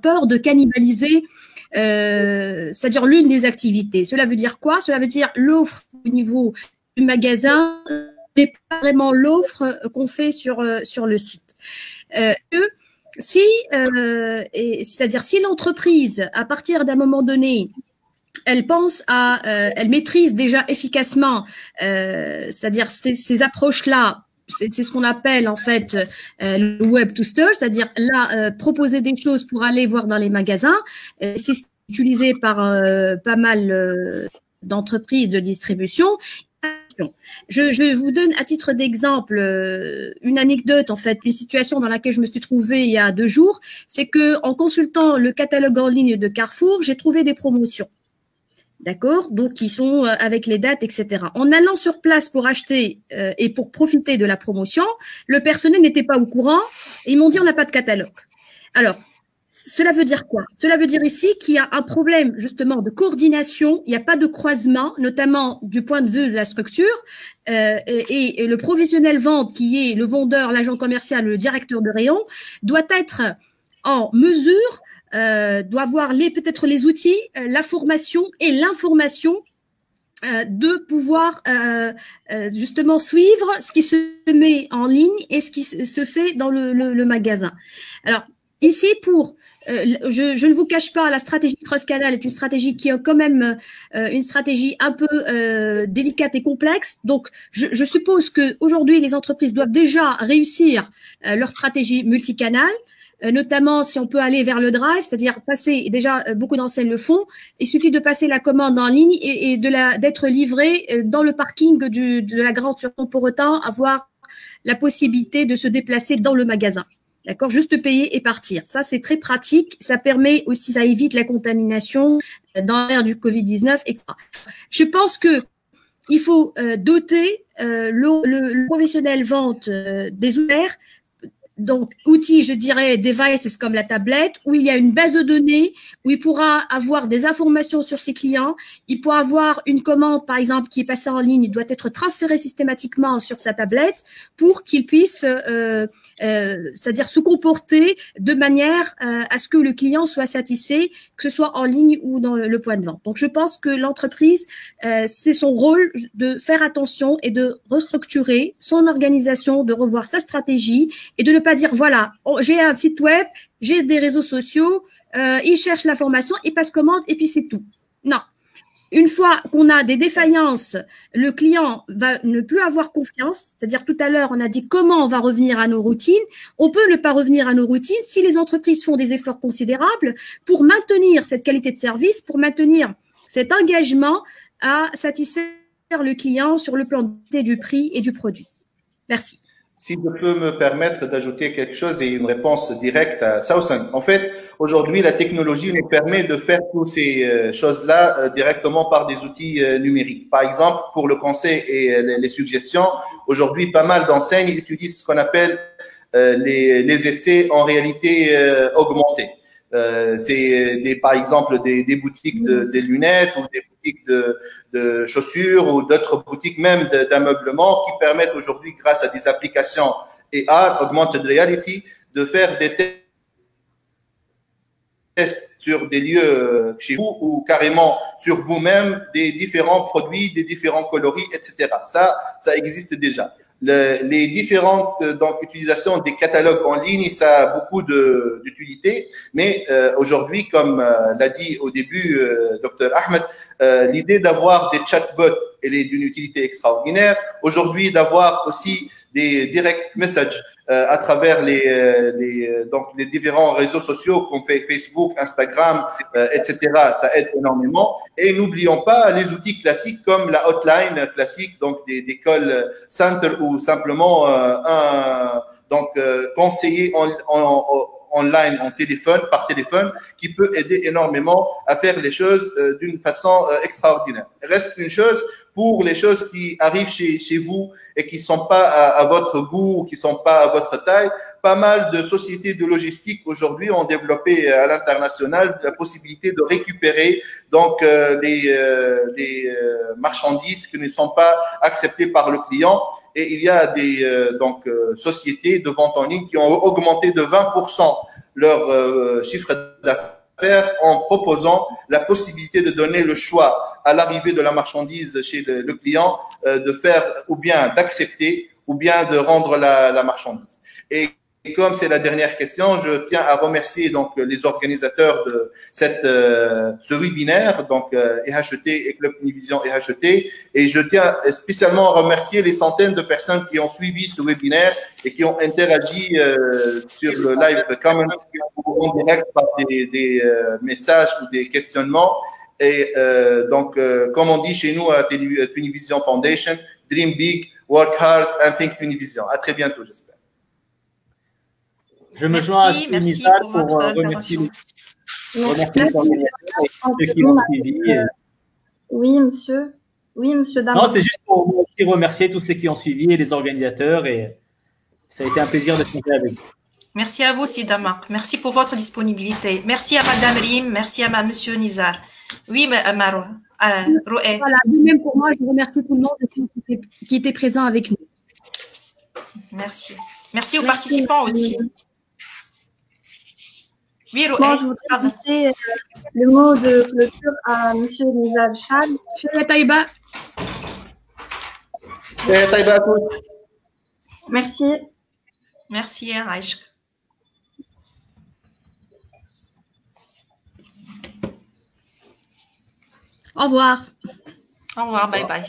peur de cannibaliser, c'est-à-dire l'une des activités. Cela veut dire quoi? Cela veut dire l'offre au niveau du magasin, mais pas vraiment l'offre qu'on fait sur le site. C'est-à-dire si l'entreprise, à partir d'un moment donné, elle maîtrise déjà efficacement, c'est-à-dire ces approches-là, c'est ce qu'on appelle en fait le web to store, c'est-à-dire là proposer des choses pour aller voir dans les magasins. C'est utilisé par pas mal d'entreprises de distribution. Je vous donne à titre d'exemple une anecdote, en fait, une situation dans laquelle je me suis trouvée il y a 2 jours. C'est que en consultant le catalogue en ligne de Carrefour, j'ai trouvé des promotions. D'accord? Donc, qui sont avec les dates, etc. En allant sur place pour acheter et pour profiter de la promotion, le personnel n'était pas au courant et ils m'ont dit on n'a pas de catalogue. Alors, cela veut dire quoi? Cela veut dire ici qu'il y a un problème justement de coordination, il n'y a pas de croisement, notamment du point de vue de la structure, et le professionnel vente qui est le vendeur, l'agent commercial, le directeur de rayon, doit être en mesure, doit avoir peut-être les outils, la formation et l'information de pouvoir justement suivre ce qui se met en ligne et ce qui se fait dans le magasin. Alors, ici, je ne vous cache pas, la stratégie cross-canal est une stratégie qui est quand même une stratégie un peu délicate et complexe. Donc, je suppose que aujourd'hui, les entreprises doivent déjà réussir leur stratégie multicanal, notamment si on peut aller vers le drive, c'est-à-dire passer, déjà beaucoup d'enseignes le font, il suffit de passer la commande en ligne et d'être livré dans le parking de la grande surface pour autant avoir la possibilité de se déplacer dans le magasin. D'accord, juste payer et partir. Ça, c'est très pratique. Ça permet aussi, ça évite la contamination dans l'ère du Covid-19, etc. Je pense que il faut doter le professionnel vente des outils, donc outils, je dirais, devices comme la tablette, où il y a une base de données, où il pourra avoir des informations sur ses clients. Il pourra avoir une commande, par exemple, qui est passée en ligne, il doit être transféré systématiquement sur sa tablette pour qu'il puisse c'est-à-dire se comporter de manière à ce que le client soit satisfait, que ce soit en ligne ou dans le point de vente. Donc, je pense que l'entreprise, c'est son rôle de faire attention et de restructurer son organisation, de revoir sa stratégie et de ne pas dire, voilà, j'ai un site web, j'ai des réseaux sociaux, ils cherchent l'information, ils passent commande et puis c'est tout. Non. une fois qu'on a des défaillances, le client va ne plus avoir confiance. C'est-à-dire tout à l'heure, on a dit comment on va revenir à nos routines. On peut ne pas revenir à nos routines si les entreprises font des efforts considérables pour maintenir cette qualité de service, pour maintenir cet engagement à satisfaire le client sur le plan du prix et du produit. Merci. Si je peux me permettre d'ajouter quelque chose et une réponse directe à Sausan. En fait, aujourd'hui, la technologie nous permet de faire toutes ces choses-là directement par des outils numériques. Par exemple, pour le conseil et les suggestions, aujourd'hui, pas mal d'enseignes utilisent ce qu'on appelle les essais en réalité augmentée. C'est par exemple des boutiques de lunettes ou des boutiques de chaussures ou d'autres boutiques même d'ameublement qui permettent aujourd'hui, grâce à des applications AR, Augmented Reality, de faire des tests sur des lieux chez vous ou carrément sur vous-même des différents produits, des différents coloris, etc. Ça existe déjà. Les différentes utilisations des catalogues en ligne, ça a beaucoup d'utilité, mais aujourd'hui, comme l'a dit au début Dr Ahmed, l'idée d'avoir des chatbots, elle est d'une utilité extraordinaire. Aujourd'hui, d'avoir aussi des direct messages à travers les différents réseaux sociaux qu'on fait, Facebook, Instagram, etc. Ça aide énormément. Et n'oublions pas les outils classiques comme la hotline classique, donc des call centers ou simplement conseiller online, par téléphone, qui peut aider énormément à faire les choses d'une façon extraordinaire. Il reste une chose pour les choses qui arrivent chez vous et qui sont pas à votre goût, ou qui sont pas à votre taille. Pas mal de sociétés de logistique aujourd'hui ont développé à l'international la possibilité de récupérer les marchandises qui ne sont pas acceptées par le client. Et il y a des sociétés de vente en ligne qui ont augmenté de 20% leur chiffre d'affaires en proposant la possibilité de donner le choix à l'arrivée de la marchandise chez le client de faire ou bien d'accepter ou bien de rendre la marchandise. Et comme c'est la dernière question, je tiens à remercier les organisateurs de ce webinaire, EHET et Club Univision EHET, et je tiens spécialement à remercier les centaines de personnes qui ont suivi ce webinaire et qui ont interagi sur le live comment ou en direct par des messages ou des questionnements. Et comme on dit chez nous à Univision Foundation, dream big, work hard and think Univision. À très bientôt, j'espère. Je me joins à Nizar pour remercier les organisateurs et ceux qui l'ont suivi. Oui, monsieur. Oui, monsieur Damar. Non, c'est juste pour aussi remercier tous ceux qui ont suivi et les organisateurs. Et ça a été un plaisir d'être avec vous. Merci à vous, Sidamar. Merci pour votre disponibilité. Merci à Madame Rim. Merci à Monsieur Nizar. Oui, Maro. Roé. Voilà, de même pour moi, je remercie tout le monde qui était présent avec nous. Merci. Merci aux participants aussi. Oui, Roé. Moi, je voudrais passer le mot de clôture à Monsieur Nizar Chad. Chérie Taïba. Taïba à tous. Merci. Merci, Aïcha. Au revoir. Au revoir, bye bye.